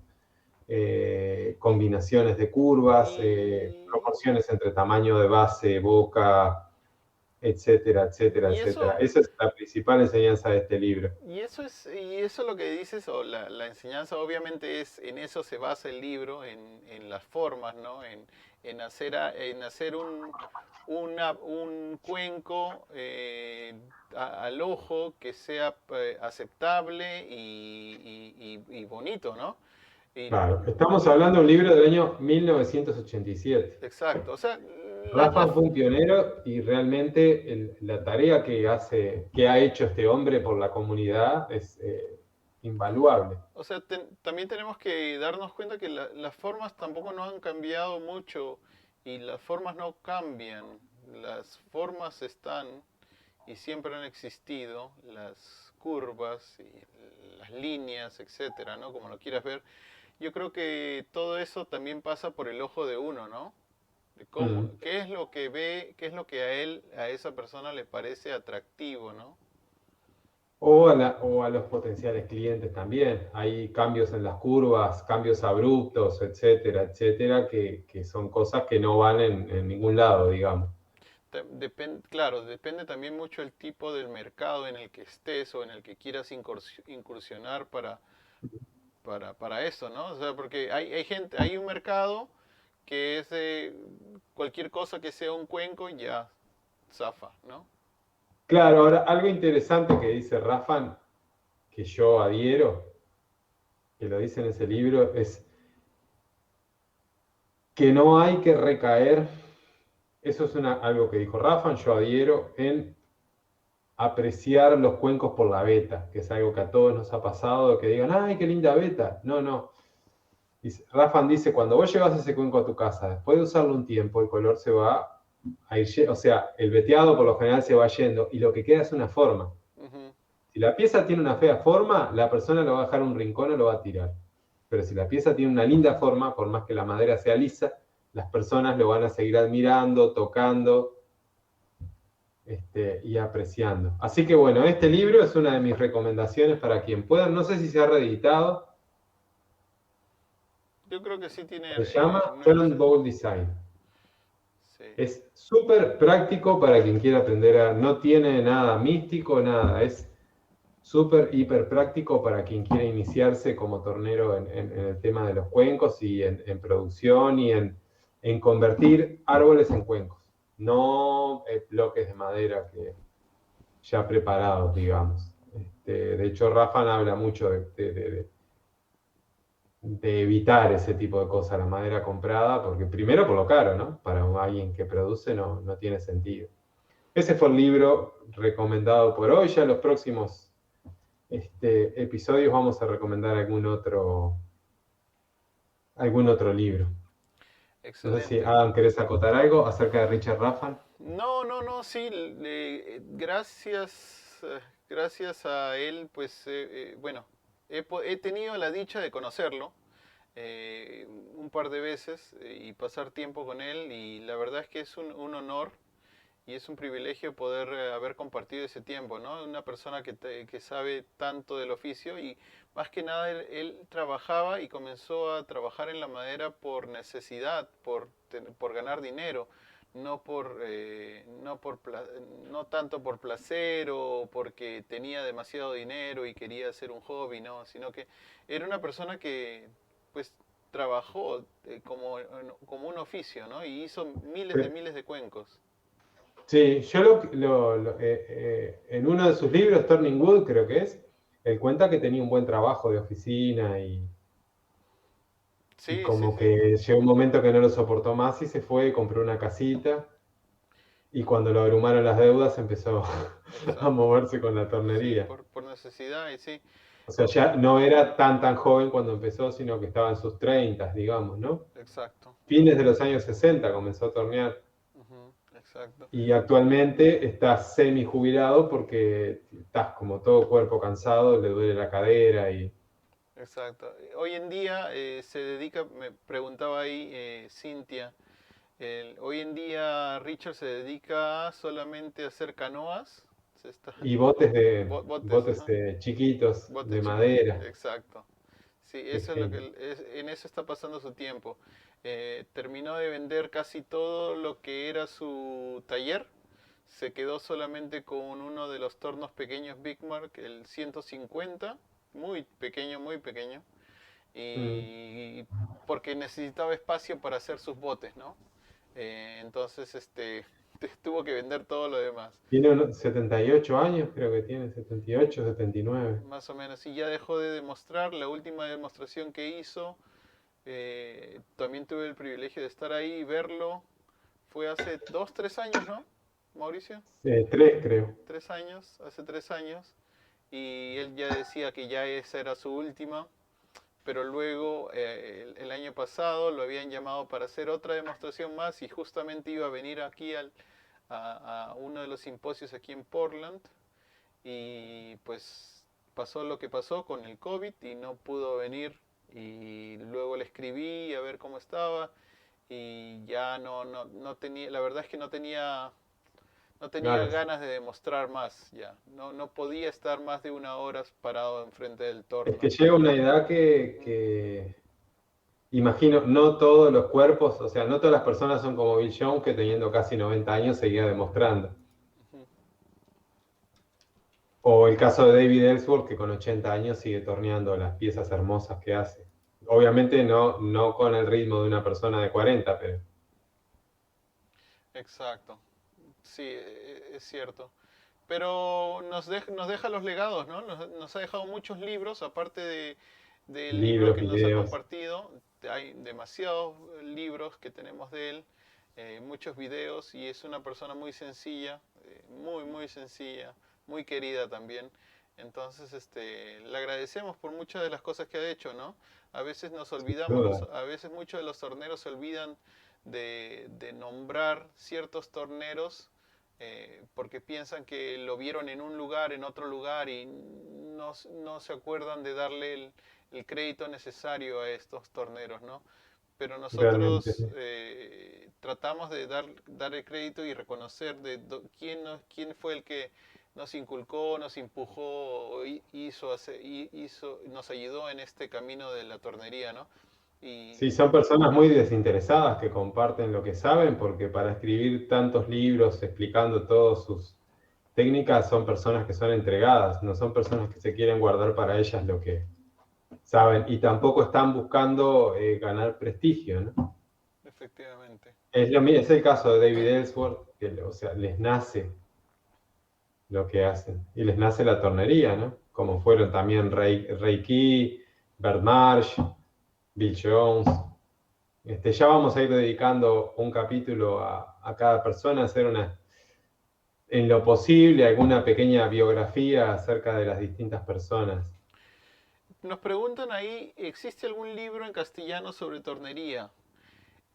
combinaciones de curvas, proporciones entre tamaño de base, boca, etcétera, etcétera, etcétera. Esa es la principal enseñanza de este libro. Y eso lo que dices, o la enseñanza obviamente en eso se basa el libro, en las formas, ¿no? En hacer un cuenco al ojo que sea aceptable y bonito, ¿no? Claro, estamos hablando de un libro del año 1987. Exacto, o sea, Rafa fue un pionero y realmente la tarea que ha hecho este hombre por la comunidad es invaluable. O sea, también tenemos que darnos cuenta que las formas tampoco no han cambiado mucho y las formas no cambian. Las formas están y siempre han existido, las curvas y las líneas, etcétera, ¿no? Como lo quieras ver. Yo creo que todo eso también pasa por el ojo de uno, ¿no? De cómo, Mm. qué es lo que ve, qué es lo que a él, a esa persona le parece atractivo, ¿no? O a los potenciales clientes también. Hay cambios en las curvas, cambios abruptos, etcétera, etcétera, que son cosas que no van en ningún lado, digamos. Claro, depende también mucho el tipo del mercado en el que estés o en el que quieras incursionar para eso, ¿no? O sea, porque hay gente, hay un mercado que es cualquier cosa que sea un cuenco ya zafa, ¿no? Claro, ahora algo interesante que dice Rafa, que yo adhiero, que lo dice en ese libro, es que no hay que recaer, eso es algo que dijo Rafa, yo adhiero, en apreciar los cuencos por la beta, que es algo que a todos nos ha pasado, que digan, ay, qué linda beta. No, no. Rafa dice, cuando vos llevas ese cuenco a tu casa, después de usarlo un tiempo, el color se va a ir, o sea, el veteado por lo general se va yendo y lo que queda es una forma. Ujú. Si la pieza tiene una fea forma, la persona lo va a dejar en un rincón o lo va a tirar. Pero si la pieza tiene una linda forma, por más que la madera sea lisa, las personas lo van a seguir admirando, tocando, y apreciando. Así que bueno, este libro es una de mis recomendaciones para quien pueda. No sé si se ha reeditado. Yo creo que sí tiene Se llama nuevas. Turn Bowl Design. Sí, Es súper práctico para quien quiera aprender a... No tiene nada místico, nada. Es súper, hiper práctico para quien quiera iniciarse como tornero en el tema de los cuencos y en producción y en convertir árboles en cuencos. No bloques de madera que ya preparados, digamos. De hecho, Rafa habla mucho de evitar ese tipo de cosas, la madera comprada, porque primero por lo caro, ¿no? Para alguien que produce no tiene sentido. Ese fue el libro recomendado por hoy. Ya en los próximos episodios vamos a recomendar algún otro libro. No sé si excelente. Adam querés acotar algo acerca de Richard Raffan. No, no, no, sí, gracias a él, pues, bueno, he tenido la dicha de conocerlo un par de veces y pasar tiempo con él y la verdad es que es un honor y es un privilegio poder haber compartido ese tiempo, ¿no? Una persona que sabe tanto del oficio y más que nada él trabajaba y comenzó a trabajar en la madera por necesidad, por ganar dinero, no tanto por placer o porque tenía demasiado dinero y quería hacer un hobby, ¿no? Sino que era una persona que pues trabajó como un oficio, ¿no? Y hizo miles de cuencos. Sí, yo en uno de sus libros, Turning Wood, creo que es, él cuenta que tenía un buen trabajo de oficina y Sí, sí, como sí. que llegó un momento que no lo soportó más y se fue y compró una casita y cuando lo abrumaron las deudas empezó a Exacto. moverse con la Sí, tornería. por necesidad y sí. O sea, ya no era tan joven cuando empezó, sino que estaba en sus 30, digamos, ¿no? Exacto. Fines de los años 60 comenzó a tornear. Ujú, exacto. Y actualmente está semi jubilado porque estás como todo cuerpo cansado, le duele la cadera y... Exacto. Hoy en día se dedica, me preguntaba ahí Cintia, hoy en día Richard se dedica solamente a hacer canoas. Se está, Y botes botes, botes ajá. chiquitos Botes de chiquitos, madera. exacto. Sí, Qué eso es lo que genio. en eso está pasando su tiempo. Terminó de vender casi todo lo que era su taller. Se quedó solamente con uno de los tornos pequeños Bigmark, el 150, muy pequeño, Mm. y porque necesitaba espacio para hacer sus botes, ¿no? Entonces, tuvo que vender todo lo demás. Tiene 78 años, creo que tiene 78, 79. Más o menos, y ya dejó de demostrar. La última demostración que hizo, también tuve el privilegio de estar ahí y verlo. fue hace 2, 3 años, ¿no, Mauricio? 3, creo. 3 años, hace 3 años. Y él ya decía que ya esa era su última, pero luego el año pasado lo habían llamado para hacer otra demostración más y justamente iba a venir aquí a uno de los simposios aquí en Portland y pues pasó lo que pasó con el COVID y no pudo venir y luego le escribí a ver cómo estaba y ya no tenía, la verdad es que no tenía Ganas. ganas de demostrar más ya. No podía estar más de 1 hora parado enfrente del Es torno. que llega una edad que imagino, no todos los cuerpos, o sea, no todas las personas son como Bill Jones, que teniendo casi 90 años seguía demostrando. Ujú. O el caso de David Ellsworth, que con 80 años sigue torneando las piezas hermosas que hace. Obviamente no con el ritmo de una persona de 40, pero Exacto. Sí, es cierto. Pero nos deja los legados, ¿no? Nos ha dejado muchos libros, aparte del libro libros, que nos ha videos. compartido. Hay demasiados libros que tenemos de él, muchos videos, y es una persona muy sencilla, muy sencilla, muy querida también. Entonces, le agradecemos por muchas de las cosas que ha hecho, ¿no? A veces nos olvidamos, Duda. a veces muchos de los torneros se olvidan de nombrar ciertos torneros porque piensan que lo vieron en un lugar, en otro lugar y no se acuerdan de darle el crédito necesario a estos torneros, ¿no? Pero Realmente. nosotros tratamos de dar el crédito y reconocer quién fue el que nos inculcó, nos empujó, nos ayudó en este camino de la tornería, ¿no? Y Sí, son personas muy desinteresadas que comparten lo que saben, porque para escribir tantos libros explicando todas sus técnicas son personas que son entregadas, no son personas que se quieren guardar para ellas lo que saben y tampoco están buscando ganar prestigio, ¿no? efectivamente. Es el caso de David Ellsworth, que o sea, les nace lo que hacen y les nace la tornería, ¿no? Como fueron también Ray Key, Bert Marsh, Bill Jones. Ya vamos a ir dedicando un capítulo a cada persona, hacer en lo posible alguna pequeña biografía acerca de las distintas personas. Nos preguntan ahí, ¿existe algún libro en castellano sobre tornería?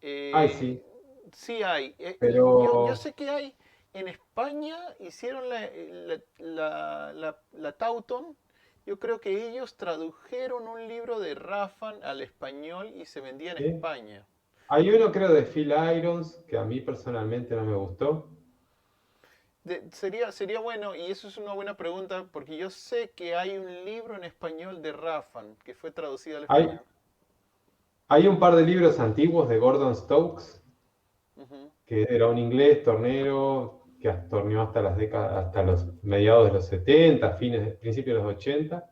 Ay, Eh, sí, sí hay. Yo pero sé que hay. En España hicieron la Tauton. Yo creo que ellos tradujeron un libro de Raffan al español y se vendía en ¿sí? España. Hay uno, creo, de Phil Irons, que a mí personalmente no me gustó. Sería bueno, y eso es una buena pregunta, porque yo sé que hay un libro en español de Raffan que fue traducido al Hay, español. hay un par de libros antiguos de Gordon Stokes, Ujú. que era un inglés tornero que torneó hasta hasta los mediados de los 70, principios de los 80.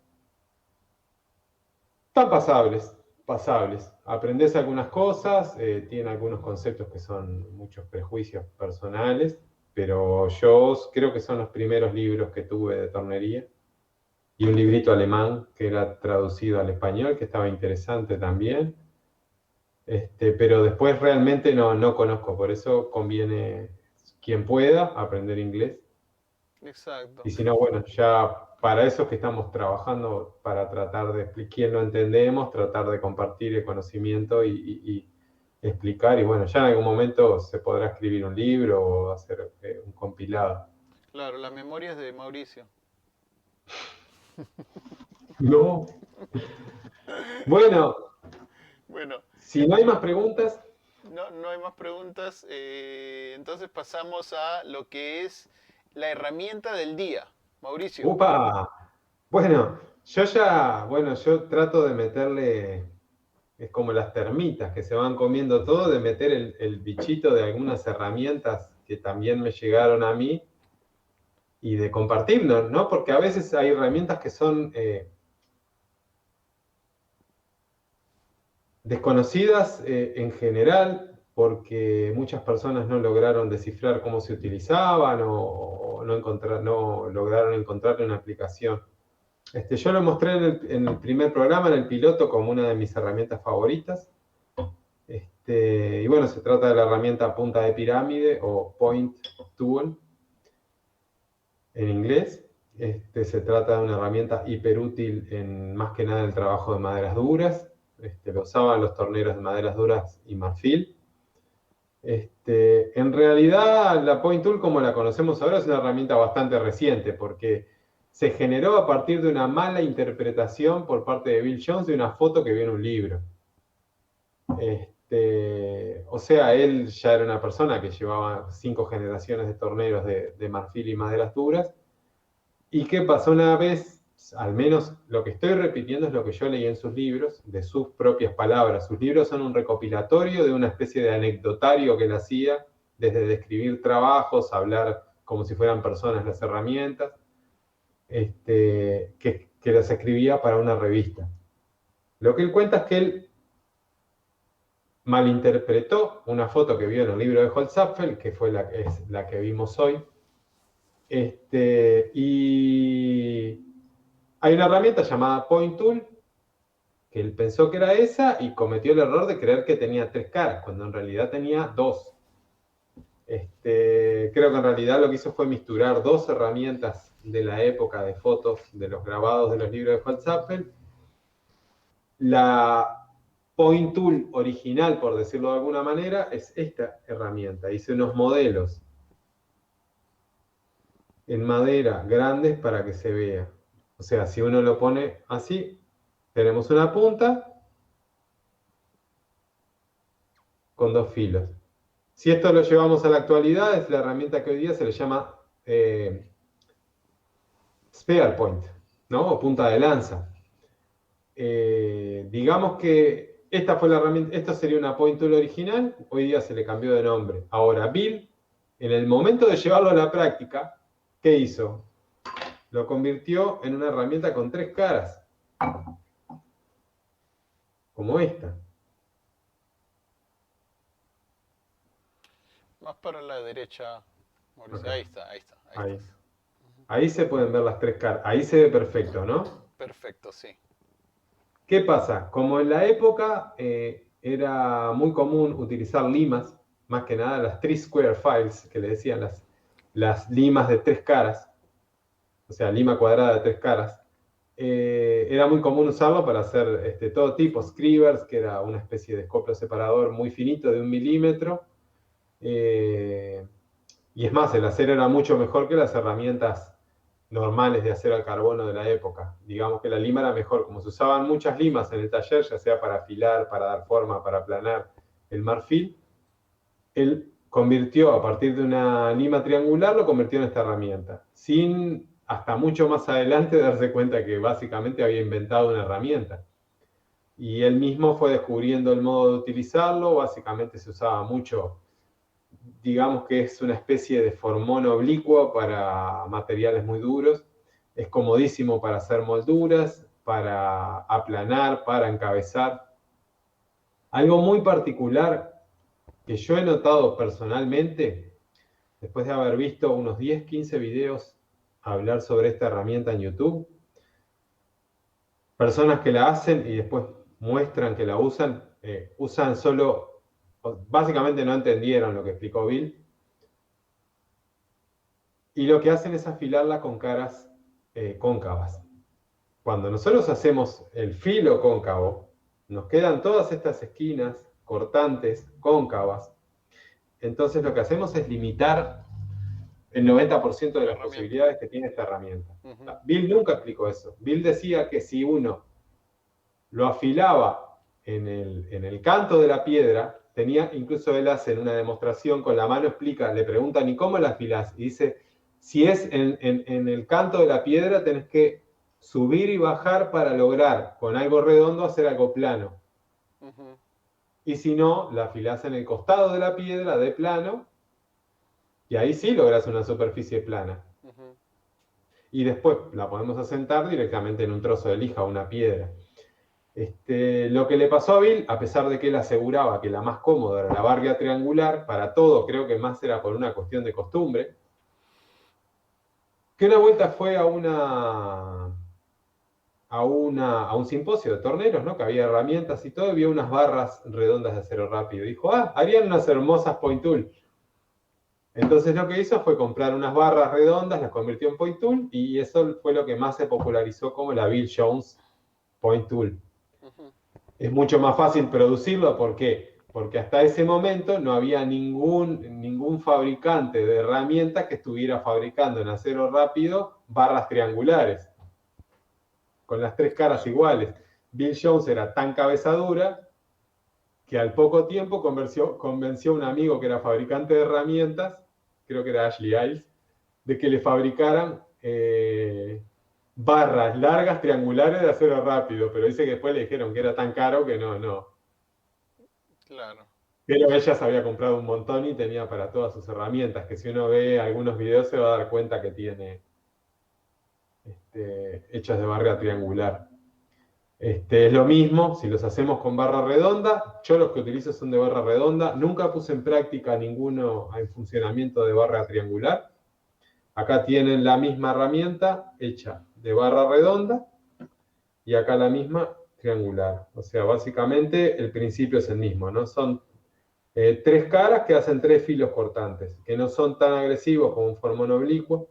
Están pasables. Aprendés algunas cosas, tiene algunos conceptos que son muchos prejuicios personales, pero yo creo que son los primeros libros que tuve de tornería. Y un librito alemán que era traducido al español, que estaba interesante también. Pero después realmente no conozco, por eso conviene quien pueda aprender inglés. Exacto. Y si no, bueno, ya para eso es que estamos trabajando, para tratar de explicar, quien lo entendemos, tratar de compartir el conocimiento y explicar. Y bueno, ya en algún momento se podrá escribir un libro o hacer un compilado. Claro, las memorias de Mauricio. No. Bueno, Bueno, si no hay más preguntas, no hay más preguntas. Entonces pasamos a lo que es la herramienta del día. Mauricio. ¡upa! Bueno, yo trato de meterle, es como las termitas que se van comiendo todo, de meter el bichito de algunas herramientas que también me llegaron a mí y de compartirlo, ¿no? Porque a veces hay herramientas que son desconocidas en general, porque muchas personas no lograron descifrar cómo se utilizaban o no lograron encontrarle una aplicación. Yo lo mostré en el primer programa, en el piloto, como una de mis herramientas favoritas. Y bueno, se trata de la herramienta punta de pirámide o point tool en inglés. Se trata de una herramienta hiperútil en más que nada el trabajo de maderas duras. Lo usaban los torneros de maderas duras y marfil. En realidad, la Point Tool, como la conocemos ahora, es una herramienta bastante reciente, porque se generó a partir de una mala interpretación por parte de Bill Jones de una foto que vio en un libro. O sea, él ya era una persona que llevaba 5 generaciones de torneros de marfil y maderas duras. ¿Y qué pasó una vez? Al menos lo que estoy repitiendo es lo que yo leí en sus libros, de sus propias palabras. Sus libros son un recopilatorio de una especie de anecdotario que él hacía, desde describir trabajos, hablar como si fueran personas las herramientas, que las escribía para una revista. Lo que él cuenta es que él malinterpretó una foto que vio en el libro de Holzapfel, que fue es la que vimos hoy, y hay una herramienta llamada Point Tool, que él pensó que era esa y cometió el error de creer que tenía 3 caras, cuando en realidad tenía 2. Creo que en realidad lo que hizo fue misturar 2 herramientas de la época de fotos de los grabados de los libros de Holzapfel. La Point Tool original, por decirlo de alguna manera, es esta herramienta. Hice unos modelos en madera grandes para que se vea. O sea, si uno lo pone así, tenemos una punta con 2 filos. Si esto lo llevamos a la actualidad, es la herramienta que hoy día se le llama spear point, ¿no? O punta de lanza. Digamos que esta fue la herramienta, esto sería una point tool original, hoy día se le cambió de nombre. Ahora, Bill, en el momento de llevarlo a la práctica, ¿qué hizo? Lo convirtió en una herramienta con 3 caras, como esta. Más para la derecha, Mauricio. Okay. Ahí está, ahí está. Ahí. Ahí se pueden ver las 3 caras. Ahí se ve perfecto, ¿no? Perfecto, sí. ¿Qué pasa? Como en la época era muy común utilizar limas, más que nada las 3 square files, que le decían las limas de 3 caras, o sea, lima cuadrada de 3 caras, era muy común usarlo para hacer todo tipo, scribers, que era una especie de escoplo separador muy finito de 1 milímetro, y es más, el acero era mucho mejor que las herramientas normales de acero al carbono de la época. Digamos que la lima era mejor. Como se usaban muchas limas en el taller, ya sea para afilar, para dar forma, para aplanar el marfil, él convirtió, a partir de una lima triangular, lo convirtió en esta herramienta, sin hasta mucho más adelante darse cuenta que básicamente había inventado una herramienta. Y él mismo fue descubriendo el modo de utilizarlo. Básicamente se usaba mucho, digamos que es una especie de formón oblicuo para materiales muy duros. Es comodísimo para hacer molduras, para aplanar, para encabezar. Algo muy particular que yo he notado personalmente, después de haber visto unos 10, 15 videos hablar sobre esta herramienta en YouTube, personas que la hacen y después muestran que la usan, usan solo, básicamente no entendieron lo que explicó Bill, y lo que hacen es afilarla con caras cóncavas. Cuando nosotros hacemos el filo cóncavo, nos quedan todas estas esquinas cortantes cóncavas. Entonces lo que hacemos es limitar el 90% de las posibilidades que tiene esta herramienta. Bill nunca explicó eso. Bill decía que si uno lo afilaba en el canto de la piedra, incluso él hace en una demostración con la mano, explica, le preguntan, ¿y cómo la afilás? Y dice, si es en el canto de la piedra, tenés que subir y bajar para lograr, con algo redondo, hacer algo plano. Y si no, la afilás en el costado de la piedra, de plano, y ahí sí lográs una superficie plana. Y después la podemos asentar directamente en un trozo de lija o una piedra. Lo que le pasó a Bill, a pesar de que él aseguraba que la más cómoda era la barra triangular, para todo creo que más era por una cuestión de costumbre, que una vuelta fue a a un simposio de torneros, ¿no? Que había herramientas y todo, y vio unas barras redondas de acero rápido. Dijo, harían unas hermosas point tool. Entonces lo que hizo fue comprar unas barras redondas, las convirtió en point tool, y eso fue lo que más se popularizó como la Bill Jones point tool. Es mucho más fácil producirlo, ¿por qué? Porque hasta ese momento no había ningún fabricante de herramientas que estuviera fabricando en acero rápido barras triangulares, con las tres caras iguales. Bill Jones era tan cabeza dura que al poco tiempo convenció a un amigo que era fabricante de herramientas, creo que era Ashley Iles, de que le fabricaran barras largas triangulares de acero rápido, pero dice que después le dijeron que era tan caro que no. Claro. Pero ella se había comprado un montón y tenía para todas sus herramientas, que si uno ve algunos videos se va a dar cuenta que tiene hechas de barra triangular. Es lo mismo, si los hacemos con barra redonda, yo los que utilizo son de barra redonda, nunca puse en práctica ninguno en funcionamiento de barra triangular. Acá tienen la misma herramienta hecha de barra redonda y acá la misma triangular. O sea, básicamente el principio es el mismo, ¿no? Son tres caras que hacen tres filos cortantes, que no son tan agresivos como un formón oblicuo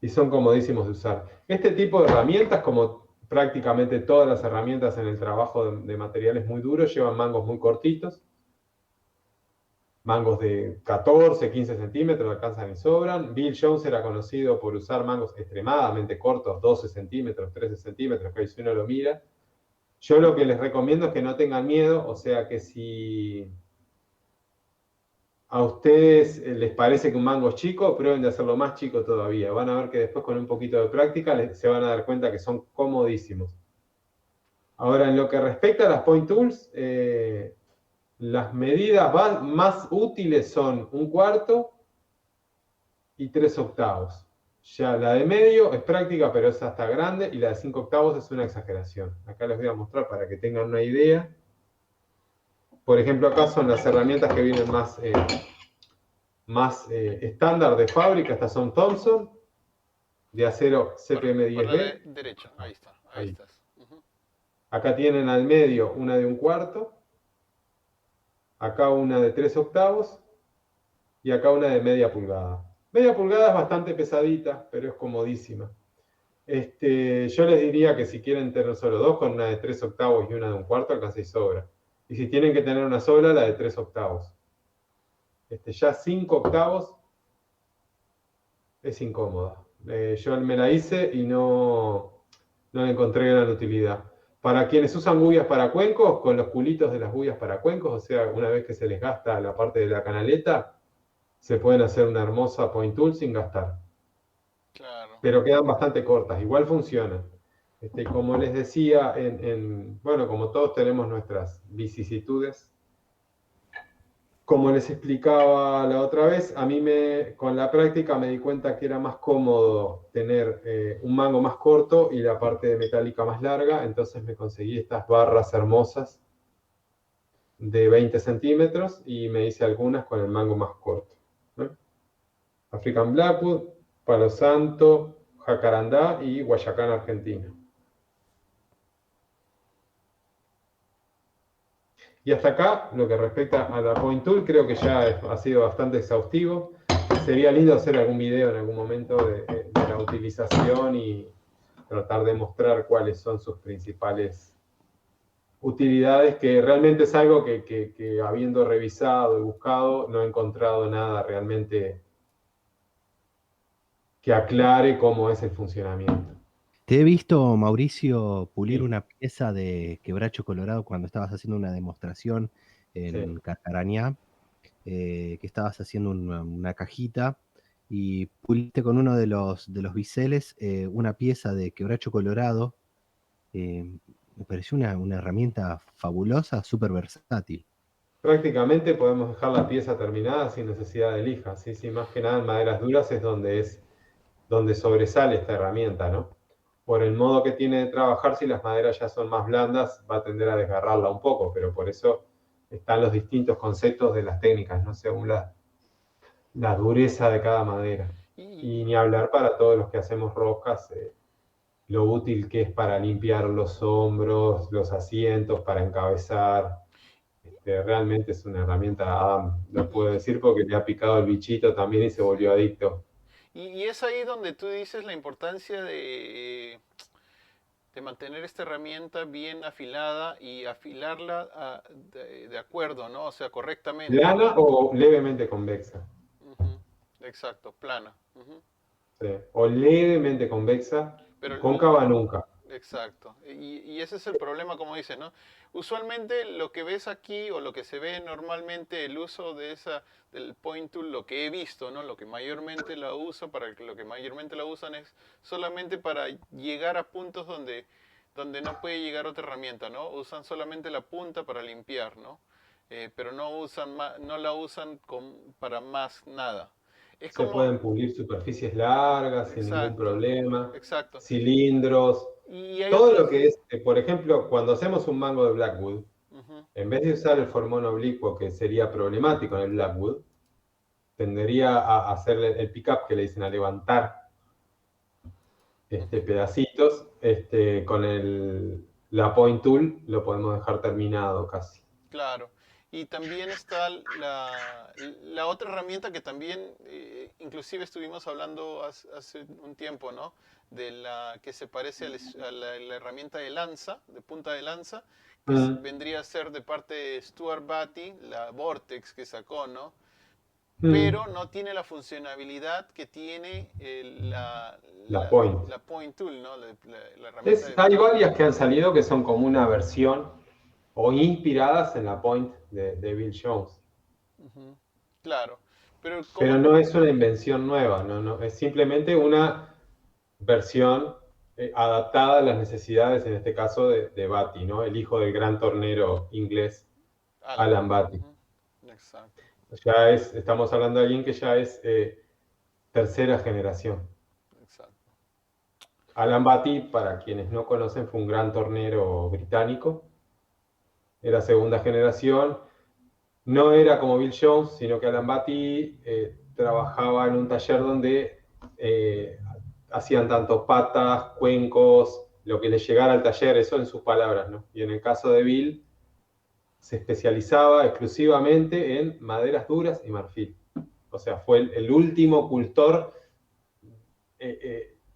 y son comodísimos de usar. Este tipo de herramientas, como prácticamente todas las herramientas en el trabajo de materiales muy duros, llevan mangos muy cortitos, mangos de 14, 15 centímetros, alcanzan y sobran. Bill Jones era conocido por usar mangos extremadamente cortos, 12 centímetros, 13 centímetros, que si uno lo mira. Yo lo que les recomiendo es que no tengan miedo, o sea que si a ustedes les parece que un mango es chico, prueben de hacerlo más chico todavía. Van a ver que después con un poquito de práctica se van a dar cuenta que son comodísimos. Ahora, en lo que respecta a las point tools, las medidas más útiles son 1/4 y 3/8. Ya la de medio es práctica, pero es hasta grande, y la de 5/8 es una exageración. Acá les voy a mostrar para que tengan una idea. Por ejemplo, acá son las herramientas que vienen más estándar de fábrica. Estas son Thompson, de acero CPM10B. Derecho, ahí está, ahí estás. Acá tienen al medio una de 1/4, acá una de 3/8 y acá una de media pulgada. Media pulgada es bastante pesadita, pero es comodísima. Yo les diría que si quieren tener solo dos, con una de 3/8 y una de 1/4, alcanza y sobra. Y si tienen que tener una sola, la de 3/8. Ya 5/8 es incómoda. Yo me la hice y no le encontré gran utilidad. Para quienes usan guyas para cuencos, con los culitos de las guyas para cuencos, o sea, una vez que se les gasta la parte de la canaleta, se pueden hacer una hermosa point tool sin gastar. Claro. Pero quedan bastante cortas, igual funcionan. Como les decía, bueno, como todos tenemos nuestras vicisitudes, como les explicaba la otra vez, a mí con la práctica me di cuenta que era más cómodo tener un mango más corto y la parte metálica más larga, entonces me conseguí estas barras hermosas de 20 centímetros y me hice algunas con el mango más corto. African Blackwood, Palo Santo, Jacarandá y Guayacán, Argentina. Y hasta acá, lo que respecta a la point tool, creo que ya ha sido bastante exhaustivo. Sería lindo hacer algún video en algún momento de la utilización y tratar de mostrar cuáles son sus principales utilidades, que realmente es algo que habiendo revisado y buscado, no he encontrado nada realmente que aclare cómo es el funcionamiento. Te he visto, Mauricio, pulir Sí. una pieza de quebracho colorado cuando estabas haciendo una demostración en Sí. Catarañá, que estabas haciendo una cajita y puliste con uno de los biseles una pieza de quebracho colorado. Me pareció una herramienta fabulosa, súper versátil. Prácticamente podemos dejar la pieza terminada sin necesidad de lija. Sí, sí, más que nada en maderas duras es donde sobresale esta herramienta, ¿no? Por el modo que tiene de trabajar, si las maderas ya son más blandas, va a tender a desgarrarla un poco, pero por eso están los distintos conceptos de las técnicas, ¿no? Según la dureza de cada madera. Y ni hablar para todos los que hacemos roscas, lo útil que es para limpiar los hombros, los asientos, para encabezar. Realmente es una herramienta, Adam, lo Y, puedo decir porque le ha picado el bichito también y se sí. volvió adicto. Y es ahí donde tú dices la importancia de mantener esta herramienta bien afilada y afilarla de acuerdo, ¿no? O sea, correctamente. ¿Plana o levemente convexa? Ujú. Exacto, plana. Ujú. Sí. O levemente convexa, Pero cóncava nunca. exacto. Y ese es el problema, como dices, ¿no? Usualmente lo que ves aquí o lo que se ve normalmente el uso de del point tool, lo que he visto, ¿no? Lo que mayormente la uso, lo que mayormente la usan es solamente para llegar a puntos donde no puede llegar otra herramienta, ¿no? Usan solamente la punta para limpiar, ¿no? Pero no la usan para más nada. Es Se como, pueden pulir superficies largas sin ningún exacto, problema, exacto. cilindros, Y hay todo lo otras. que es, por ejemplo, cuando hacemos un mango de Blackwood, Ujú. en vez de usar el formón oblicuo, que sería problemático en el Blackwood, tendería a hacer el pick-up que le dicen a levantar Ujú. pedacitos, con la point tool lo podemos dejar terminado casi. Claro. Y también está la otra herramienta que también, inclusive estuvimos hablando hace un tiempo, ¿no? De la que se parece a la herramienta de lanza, de punta de lanza, que Mm, vendría a ser de parte de Stuart Batty, la Vortex que sacó, ¿no? mm, Pero no tiene la funcionalidad que tiene la point. la Point Tool, ¿no? La herramienta de Hay punta. varias que han salido que son como una versión o inspiradas en la point de Bill Jones. Ujú. Claro. Pero Pero como, no es una invención nueva, no, es simplemente una versión adaptada a las necesidades, en este caso, de Batty, ¿no? El hijo del gran tornero inglés Alan. Alan Batty. Ujú. Exacto, Estamos hablando de alguien que ya es tercera generación. exacto. Alan Batty, para quienes no conocen, fue un gran tornero británico. Era segunda generación. No era como Bill Jones, sino que Alan Batty trabajaba en un taller donde eh, hacían tanto patas, cuencos, lo que le llegara al taller, eso en sus palabras, ¿no? Y en el caso de Bill, se especializaba exclusivamente en maderas duras y marfil. O sea, fue el último cultor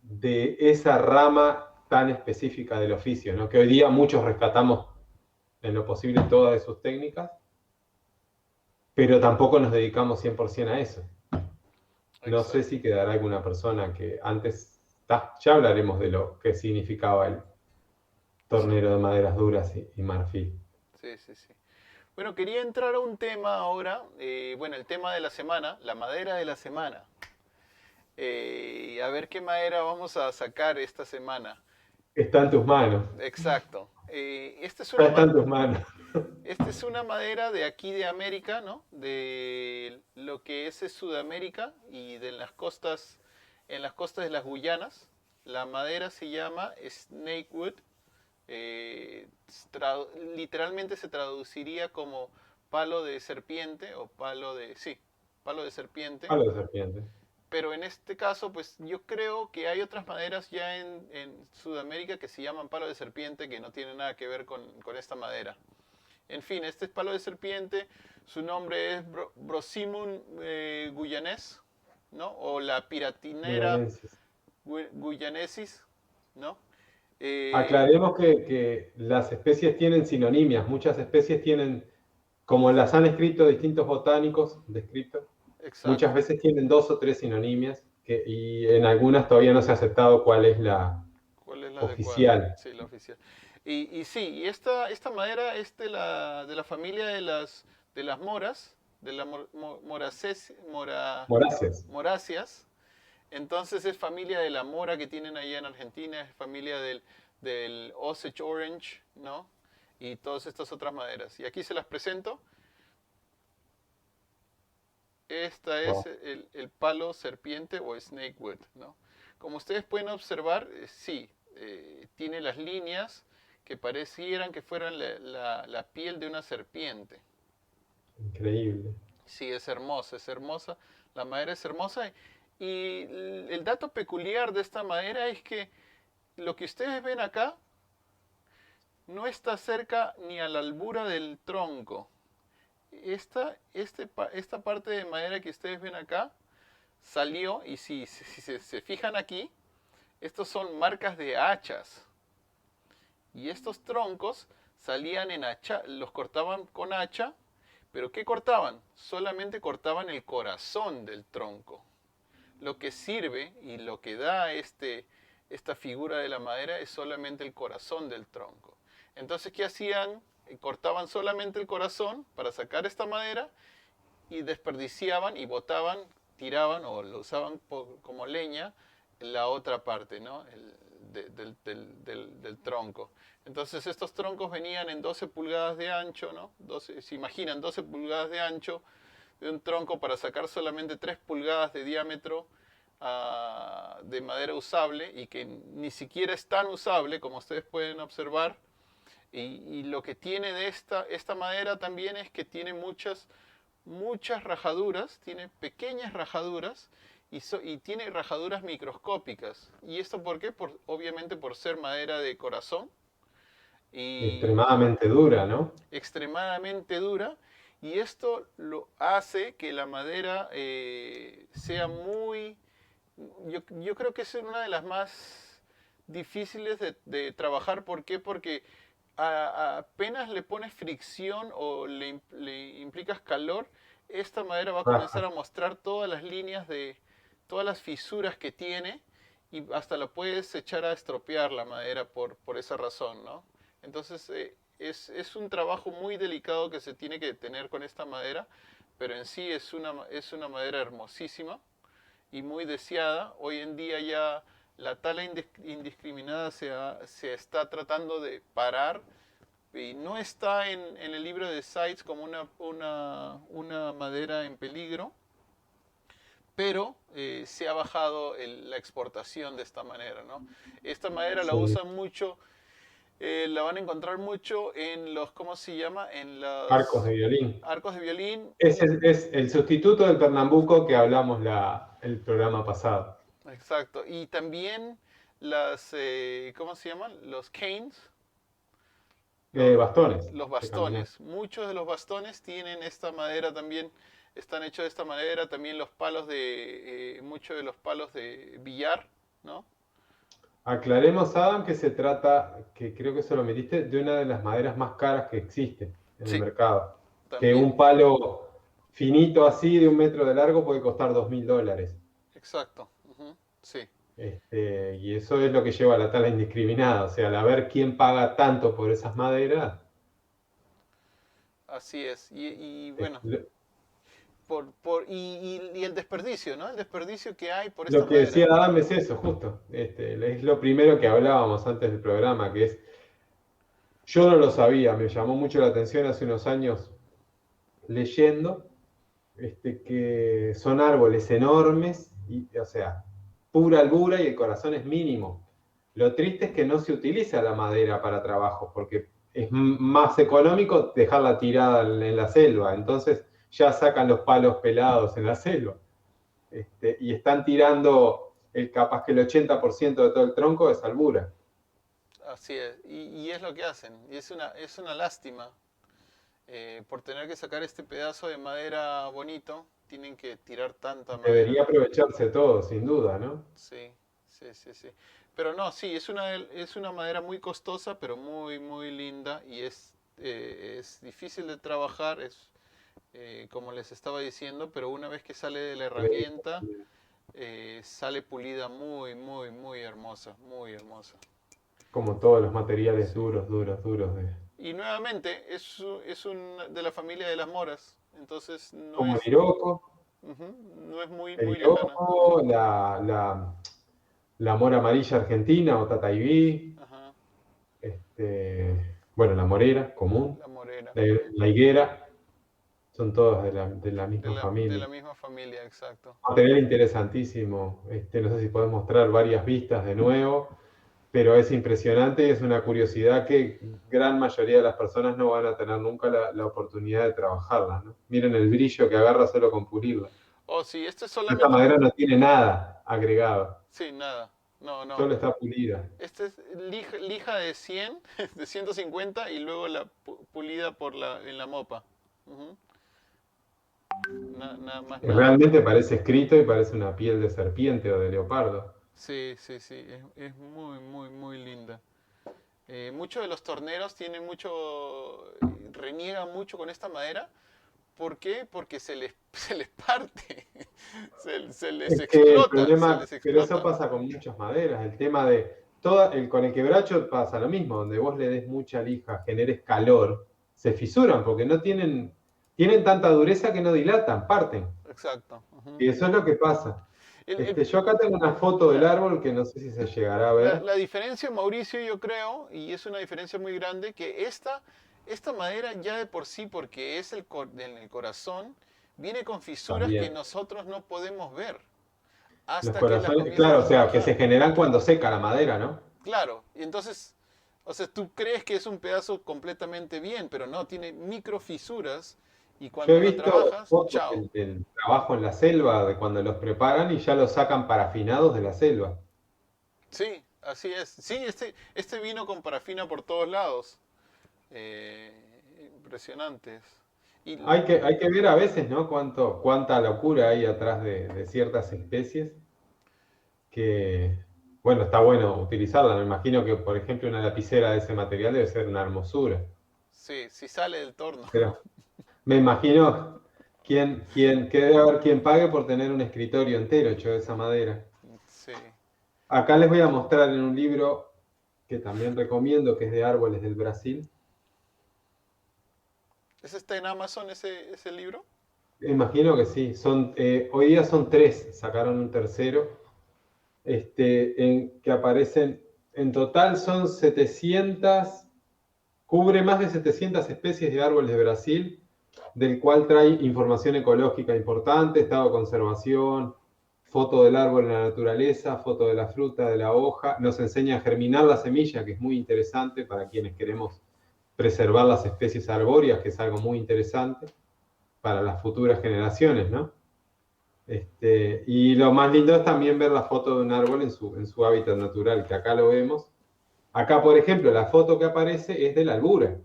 de esa rama tan específica del oficio, ¿no? Que hoy día muchos rescatamos en lo posible todas de sus técnicas, pero tampoco nos dedicamos 100% a eso. No sé Exacto. si quedará alguna persona que antes, ya hablaremos de lo que significaba el Sí, tornero de maderas duras y marfil. sí, sí, sí. Bueno, quería entrar a un tema ahora, bueno, el tema de la semana, la madera de la semana. A ver qué madera vamos a sacar esta semana. Está en tus manos, Exacto. ya está en tus manos. Esta es una madera de aquí de América, ¿no? De lo que es Sudamérica y de en las costas de las Guyanas. La madera se llama snakewood. eh, Literalmente se traduciría como palo de serpiente o sí, palo de serpiente. Palo de serpiente. Pero en este caso, pues yo creo que hay otras maderas ya en Sudamérica que se llaman palo de serpiente que no tienen nada que ver con esta madera. En fin, este es palo de serpiente, su nombre es Brosimun guyanés, ¿no? O la piratinera Guyanensis. guyanesis, ¿no? Eh, Aclaremos que las especies tienen sinonimias, muchas especies tienen, como las han escrito distintos botánicos, descritos, muchas exacto. veces tienen dos o tres sinonimias y en algunas todavía no se ha aceptado cuál es la ¿Cuál es la adecuada? oficial. Sí, la oficial. Y sí, y esta madera es de la familia de las moras, de la Moraces. moráceas. Entonces es familia de la mora que tienen allá en Argentina, es familia del Osage Orange, ¿no? Y todas estas otras maderas. Y aquí se las presento. Esta es Wow. el palo serpiente o snakewood, ¿no? Como ustedes pueden observar, sí, tiene las líneas que parecieran que fueran la piel de una serpiente. Increíble. Sí, es hermosa, es hermosa. La madera es hermosa. Y el dato peculiar de esta madera es que lo que ustedes ven acá no está cerca ni a la albura del tronco. Esta parte de madera que ustedes ven acá salió, y si se fijan aquí, estos son marcas de hachas. Y estos troncos salían en hacha, los cortaban con hacha, pero ¿qué cortaban? Solamente cortaban el corazón del tronco. Lo que sirve y lo que da esta figura de la madera es solamente el corazón del tronco. Entonces, ¿qué hacían? Cortaban solamente el corazón para sacar esta madera y desperdiciaban y botaban, tiraban o lo usaban como leña la otra parte, ¿no? Del tronco. Entonces estos troncos venían en 12 pulgadas de ancho, ¿no? 12, se imaginan 12 pulgadas de ancho de un tronco para sacar solamente 3 pulgadas de diámetro de madera usable, y que ni siquiera es tan usable como ustedes pueden observar. Y lo que tiene de esta madera también es que tiene muchas rajaduras, tiene pequeñas rajaduras y tiene rajaduras microscópicas. ¿Y esto por qué? Obviamente por ser madera de corazón. Y Extremadamente dura, ¿no? extremadamente dura. Y esto lo hace que la madera sea muy... Yo creo que es una de las más difíciles de trabajar. ¿Por qué? Porque apenas le pones fricción o le implicas calor, esta madera va a comenzar a mostrar todas las líneas todas las fisuras que tiene, y hasta la puedes echar a estropear la madera por esa razón, ¿no? Entonces es un trabajo muy delicado que se tiene que tener con esta madera, pero en sí es una madera hermosísima y muy deseada. Hoy en día ya la tala indiscriminada se está tratando de parar, y no está en el libro de CITES como una madera en peligro, pero se ha bajado la exportación de esta manera, ¿no? Esta madera la usan mucho, la van a encontrar mucho en los, ¿cómo se llama? En los arcos de violín. Arcos de violín. Es el sustituto del pernambuco que hablamos el programa pasado. Exacto. Y también ¿cómo se llaman? Los canes. Bastones. Los bastones. Muchos de los bastones tienen esta madera también. Están hechos de esta madera. También los palos muchos de los palos de billar, ¿no? Aclaremos, Adam, que se trata, que creo que eso lo metiste, de una de las maderas más caras que existe en el mercado. También. Que un palo finito así de 1 metro de largo puede costar $2.000. Exacto. Sí. Y eso es lo que lleva a la tala indiscriminada. O sea, al ver quién paga tanto por esas maderas. Así es. Y bueno, y el desperdicio, ¿no? El desperdicio que hay por esta Lo que madera. decía Adam es eso, justo. Es lo primero que hablábamos antes del programa, que es... Yo no lo sabía, me llamó mucho la atención hace unos años leyendo que son árboles enormes, o sea, pura albura y el corazón es mínimo. Lo triste es que no se utiliza la madera para trabajo, porque es más económico dejarla tirada en la selva, entonces ya sacan los palos pelados en la selva. Y están tirando capaz que el 80% de todo el tronco es albura. Así es, y es lo que hacen, y es una lástima. Por tener que sacar este pedazo de madera bonito, tienen que tirar tanta madera. Debería aprovecharse todo, sin duda, ¿no? Sí. Pero no, sí, es una madera muy costosa, pero muy, muy linda, y es difícil de trabajar, como les estaba diciendo, pero una vez que sale de la herramienta, sale pulida muy, muy, muy hermosa, muy hermosa. Como todos los materiales duros. Y nuevamente, es de la familia de las moras, entonces no como es... el iroco. No es muy El lejana. iroco, la mora amarilla argentina o tataibí. Ajá. Bueno, la morera común. La morera. La higuera. Son todas de la misma familia. De la misma familia, exacto. Material interesantísimo. No sé si podés mostrar varias vistas de nuevo, pero es impresionante, es una curiosidad que gran mayoría de las personas no van a tener nunca la oportunidad de trabajarla, ¿no? Miren el brillo que agarra solo con pulirla. Oh, sí, esto es solamente... Esta madera no tiene nada agregado. Sí, nada. No, no. solo está pulida. Este es lija de 100, de 150 y luego la pulida en la mopa. Ujú. Nada más nada. Realmente parece escrito y parece una piel de serpiente o de leopardo. Sí, sí, sí, es muy, muy, muy linda. Muchos de los torneros tienen reniegan mucho con esta madera. ¿Por qué? Porque se les parte, se les Es que el explota, se problema, les pero eso explota. pasa con muchas maderas, el tema de con el quebracho pasa lo mismo, donde vos le des mucha lija, generes calor, se fisuran porque tienen tanta dureza que no dilatan, parten. Exacto. Ujú. Y eso es lo que pasa. El- el- Yo acá tengo una foto del la, árbol que no sé si se llegará a ver. la diferencia, Mauricio, yo creo, y es una diferencia muy grande, que esta madera ya de por sí, porque es en el corazón, viene con fisuras que También. nosotros no podemos ver Los hasta que la corazones, comienzas claro, a o sea, que se trabajar. generan cuando seca la madera, ¿no? Claro, y entonces, o sea, tú crees que es un pedazo completamente bien, pero no, tiene microfisuras y Yo he cuando lo visto trabajas, fotos chao. del trabajo en la selva, de cuando los preparan y ya los sacan parafinados de la selva. Sí, así es. Sí, este vino con parafina por todos lados. Impresionantes. Y Hay que ver a veces, ¿no? Cuánta locura hay atrás de ciertas especies que, bueno, está bueno utilizarla. Me imagino que, por ejemplo, una lapicera de ese material debe ser una hermosura. sí, sí sale del torno. Pero me imagino que debe haber quien pague por tener un escritorio entero hecho de esa madera. Sí. Acá les voy a mostrar en un libro que también recomiendo, que es de árboles del Brasil. ¿Ese está en Amazon, ese libro? Imagino que sí. Hoy día son tres, sacaron un tercero, que aparecen, en total son 700, cubre más de 700 especies de árboles de Brasil, del cual trae información ecológica importante, estado de conservación, foto del árbol en la naturaleza, foto de la fruta, de la hoja, nos enseña a germinar la semilla, que es muy interesante para quienes queremos preservar las especies arbóreas, que es algo muy interesante para las futuras generaciones, ¿no? Y lo más lindo es también ver la foto de un árbol en su hábitat natural, que acá lo vemos. Acá, por ejemplo, la foto que aparece es de la albura.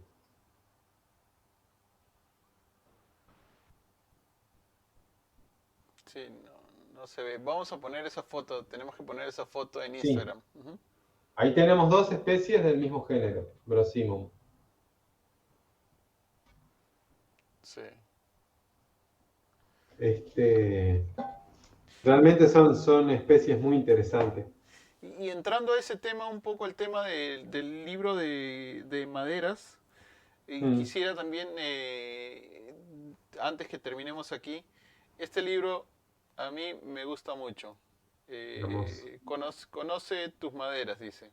Sí, no, no se ve. Vamos a poner esa foto, tenemos que poner esa foto en Sí, Instagram. Ujú. ahí tenemos dos especies del mismo género, Brosimum. Sí. Este, realmente son especies muy interesantes. Y entrando a ese tema, un poco el tema del libro de maderas, y Mm, quisiera también, antes que terminemos aquí, este libro a mí me gusta mucho. hermoso. Conoce tus maderas, dice.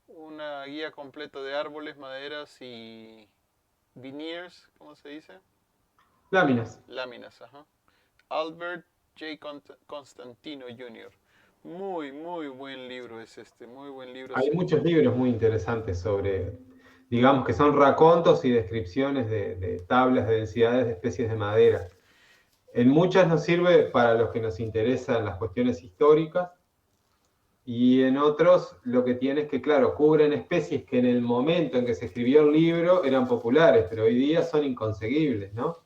Una guía completa de árboles, maderas y veneers, ¿cómo se dice? Láminas. Láminas, ajá. Albert J. Constantino Jr. Muy, muy buen libro es este, muy buen libro. Hay muchos libros muy interesantes sobre, digamos que son racontos y descripciones de tablas de densidades de especies de madera. En muchas nos sirve para los que nos interesan las cuestiones históricas y en otros lo que tiene es que, claro, cubren especies que en el momento en que se escribió el libro eran populares, pero hoy día son inconseguibles, ¿no?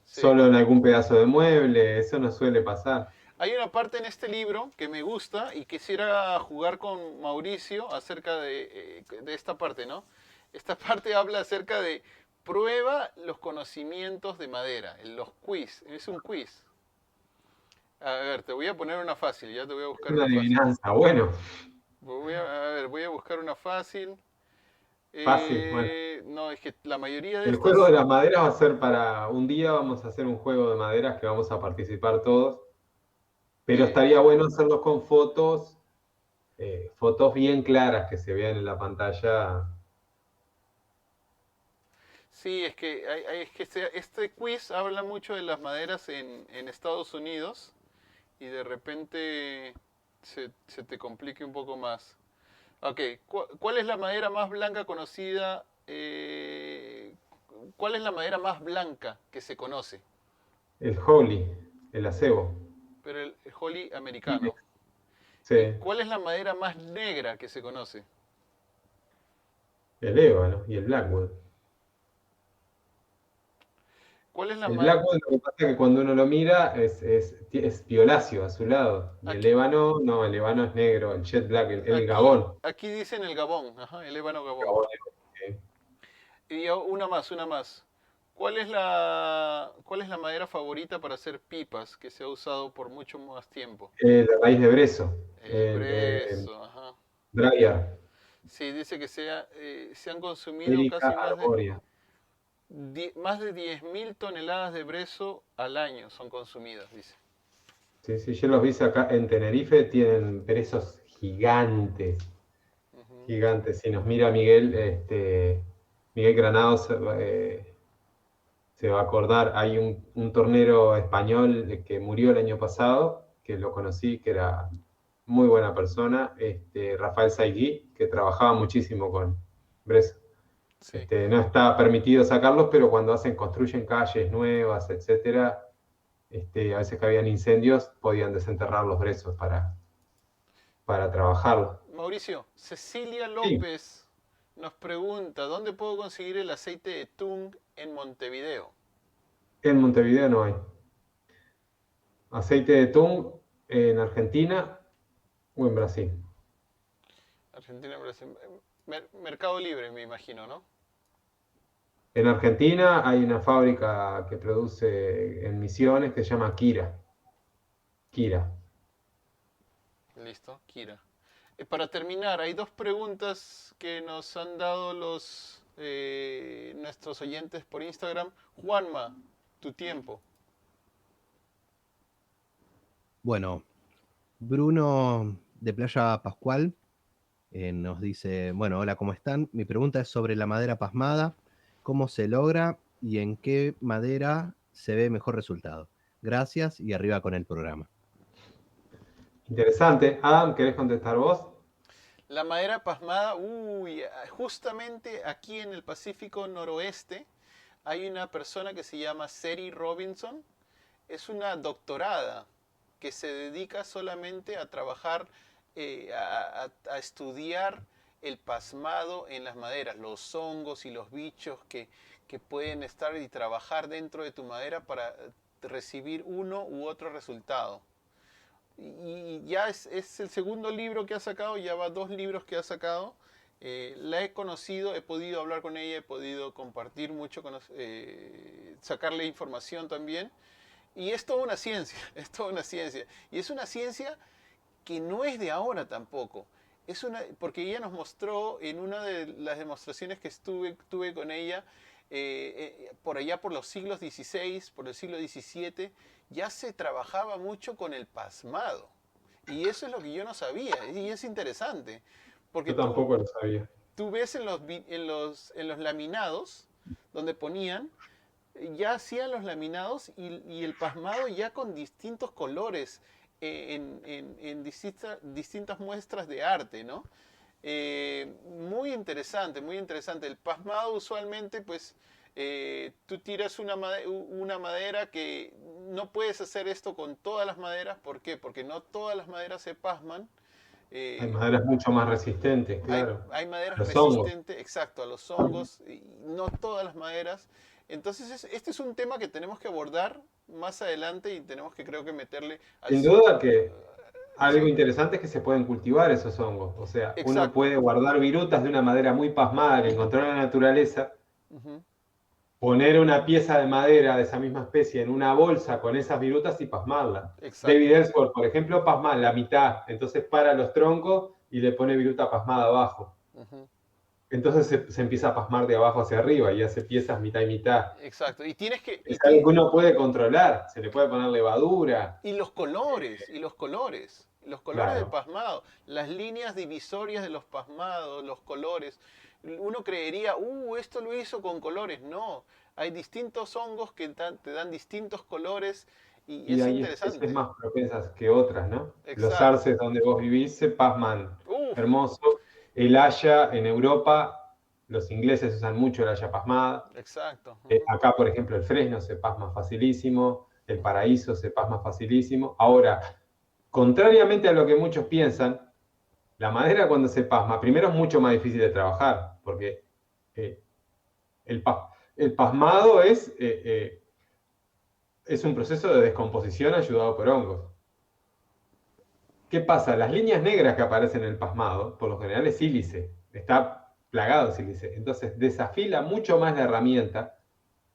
Sí. Solo en algún pedazo de mueble, eso no suele pasar. Hay una parte en este libro que me gusta y quisiera jugar con Mauricio acerca de esta parte, ¿no? Esta parte habla acerca de prueba los conocimientos de madera, los quiz, es un quiz. A ver, te voy a poner una fácil, ya te voy a Es buscar una una fácil. adivinanza, bueno, A ver, voy a buscar una fácil. fácil, bueno. No, es que la mayoría de El juego estas... de las maderas va a ser para un día, vamos a hacer un juego de maderas que vamos a participar todos, pero eh, estaría bueno hacerlos con fotos, fotos bien claras que se vean en la pantalla. sí, es que, es que este quiz habla mucho de las maderas en Estados Unidos y de repente se te complique un poco más. Ok, ¿cuál es la madera más blanca conocida? ¿Cuál es la madera más blanca que se conoce? El holly, el acebo. Pero el holly americano. Ilex. Sí, ¿Cuál es la madera más negra que se conoce? el ébano y el Blackwood. ¿Cuál es la El madera? Blackwood, lo que pasa es que cuando uno lo mira es violáceo a su lado. Y el Aquí, ébano, no, el ébano es negro, el jet black, el aquí, gabón. aquí dicen el gabón, ajá, el ébano gabón. Gabón, Y una más, una más. ¿Cuál es la madera favorita para hacer pipas que se ha usado por mucho más tiempo? la raíz de brezo, El brezo, ajá. Dryar, Sí, dice que se han consumido Erica casi arborea. más de 10.000 toneladas de brezo al año son consumidas, dice. Sí, sí, yo los vi acá en Tenerife, tienen brezos gigantes, Ujú. gigantes. Si nos mira Miguel, Miguel Granados, se va a acordar, hay un tornero español que murió el año pasado, que lo conocí, que era muy buena persona, Rafael Saigui, que trabajaba muchísimo con Breso. Sí. No está permitido sacarlos, pero cuando construyen calles nuevas, etcétera, a veces que habían incendios, podían desenterrar los brezos para trabajarlos. Mauricio, Cecilia Sí, López nos pregunta, ¿dónde puedo conseguir el aceite de tung en Montevideo? en Montevideo no hay. Aceite de tung en Argentina o en Brasil. Argentina, Brasil. Mercado Libre, me imagino, ¿no? En Argentina hay una fábrica que produce en Misiones que se llama Kira. Kira. Listo, Kira. Para terminar, hay dos preguntas que nos han dado nuestros oyentes por Instagram. Juanma, tu tiempo. Bueno, Bruno de Playa Pascual nos dice, bueno, hola, ¿cómo están? Mi pregunta es sobre la madera pasmada, cómo se logra y en qué madera se ve mejor resultado. Gracias y arriba con el programa. Interesante. Adam, ¿querés contestar vos? La madera pasmada, uy, justamente aquí en el Pacífico Noroeste hay una persona que se llama Seri Robinson. Es una doctorada que se dedica solamente a trabajar, a estudiar el pasmado en las maderas, los hongos y los bichos que pueden estar y trabajar dentro de tu madera para recibir uno u otro resultado. Y ya es el segundo libro que ha sacado, ya va 2 libros que ha sacado. La he conocido, he podido hablar con ella, he podido compartir mucho, sacarle información también. Y es toda una ciencia, es toda una ciencia. Y es una ciencia que no es de ahora tampoco. Porque ella nos mostró en una de las demostraciones que tuve con ella, por allá por los siglos XVI, por el siglo XVII, ya se trabajaba mucho con el pasmado. Y eso es lo que yo no sabía, y es interesante. Porque Yo tampoco lo sabía. tú ves en los laminados, donde ponían, ya hacían los laminados y el pasmado ya con distintos colores en distintas muestras de arte, ¿no? Muy interesante, muy interesante. El pasmado usualmente, pues, tú tiras una madera que no puedes hacer esto con todas las maderas. ¿Por qué? Porque no todas las maderas se pasman. Hay Eh, maderas mucho más resistentes, claro. hay maderas Los hongos. resistentes, exacto, a los hongos, y no todas las maderas. Entonces, este es un tema que tenemos que abordar más adelante y tenemos que, creo que, meterle al... Sin duda que algo Sí, interesante es que se pueden cultivar esos hongos. O sea, uno exacto. puede guardar virutas de una madera muy pasmada que encontró en la naturaleza, Ujú, poner una pieza de madera de esa misma especie en una bolsa con esas virutas y pasmarla. David exacto. Ellsworth, por ejemplo, pasma la mitad, entonces para los troncos y le pone viruta pasmada abajo. Ujú, Entonces se empieza a pasmar de abajo hacia arriba y hace piezas mitad y mitad. exacto. Y tienes que... Es algo que uno puede controlar, se le puede poner levadura, Y los colores, los colores del claro. pasmado, las líneas divisorias de los pasmados, los colores. Uno creería, esto lo hizo con colores. No, hay distintos hongos que te dan distintos colores y Y es hay especies interesante. más propensas que otras, ¿no? Los Exacto. arces donde vos vivís se pasman Uf, hermoso. El haya en Europa, los ingleses usan mucho el haya pasmada. exacto. Ujú. Acá, por ejemplo, el fresno se pasma facilísimo, el paraíso se pasma facilísimo. Ahora, contrariamente a lo que muchos piensan, la madera cuando se pasma, primero es mucho más difícil de trabajar, porque el pasmado es un proceso de descomposición ayudado por hongos. ¿Qué pasa? Las líneas negras que aparecen en el pasmado, por lo general es sílice, está plagado de sílice, entonces desafila mucho más la herramienta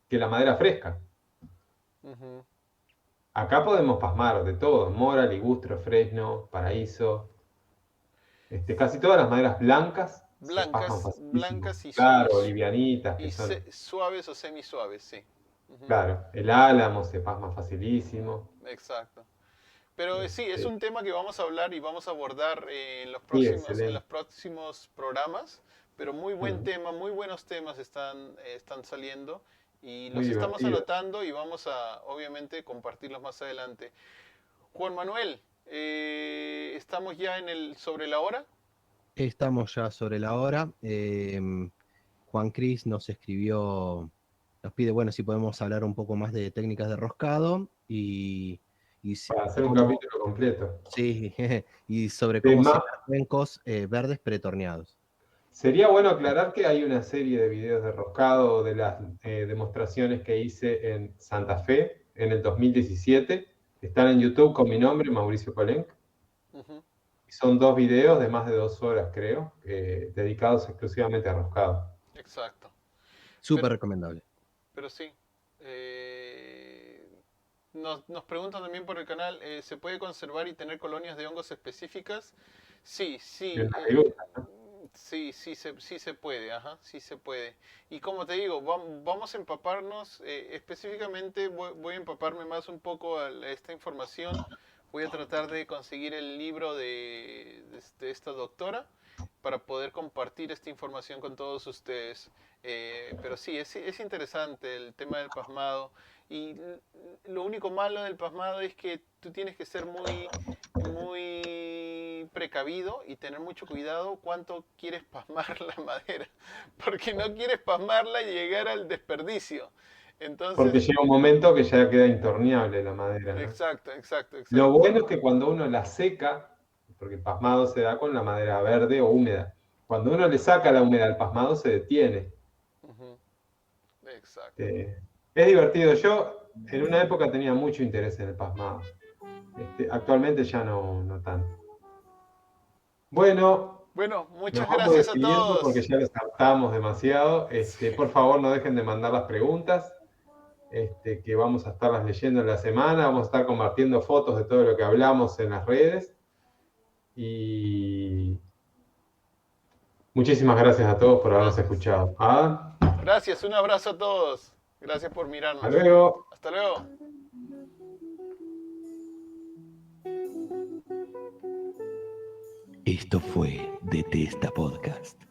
que la madera fresca. Ujú. Acá podemos pasmar de todo, mora, ligustro, fresno, paraíso. Casi todas las maderas blancas se pasman facilísimo. Blancas Claro, livianitas, que son. suaves o semisuaves, sí. Ujú. Claro, el álamo se pasma facilísimo. Exacto. Pero sí, es un tema que vamos a hablar y vamos a abordar en Sí, en los excelente. próximos programas. Pero muy buen Mm, tema, muy buenos temas están saliendo y muy los estamos divertido. anotando y vamos a, obviamente, compartirlos más adelante. Juan Manuel, estamos ya sobre la hora. Estamos ya sobre la hora. Juan Cris nos escribió, nos pide, bueno, si podemos hablar un poco más de técnicas de roscado Para hacer un cómo, capítulo completo. sí, y sobre De cómo ma- siembrar cuencos verdes pretorneados. Sería bueno aclarar que hay una serie de videos de roscado de las demostraciones que hice en Santa Fe en el 2017. Están en YouTube con mi nombre, Mauricio Polenc. Ujú. Y son 2 videos de más de 2 horas, creo, dedicados exclusivamente a roscado. Exacto. Súper Pero, recomendable. pero sí. Nos preguntan también por el canal, ¿se puede conservar y tener colonias de hongos específicas? Sí, sí, En la viruta, ¿no? sí se puede, ajá, sí se puede. Y como te digo, vamos a empaparnos, específicamente voy a empaparme más un poco a esta información. Voy a tratar de conseguir el libro de esta doctora para poder compartir esta información con todos ustedes. Pero sí, es interesante el tema del pasmado. Y lo único malo del pasmado es que tú tienes que ser muy precavido y tener mucho cuidado cuánto quieres pasmar la madera, porque no quieres pasmarla y llegar al desperdicio. Porque Entonces, llega un momento que ya queda intorneable la madera, ¿no? exacto, exacto, Lo exacto. bueno es que cuando uno la seca, porque el pasmado se da con la madera verde o húmeda, cuando uno le saca la húmeda al pasmado se detiene. Ujú, exacto. Eh, es divertido. Yo en una época tenía mucho interés en el pasmado. Actualmente ya no tanto. Bueno, Bueno, nos muchas vamos gracias a despidiendo porque todos. ya los hartamos demasiado. Sí. Por favor, no dejen de mandar las preguntas, que vamos a estarlas leyendo en la semana. Vamos a estar compartiendo fotos de todo lo que hablamos en las redes. Y muchísimas gracias a todos por habernos Gracias. escuchado. Ah, Gracias, un abrazo a todos. Gracias por hasta mirarnos. luego. Hasta luego. Esto fue Detesta Podcast.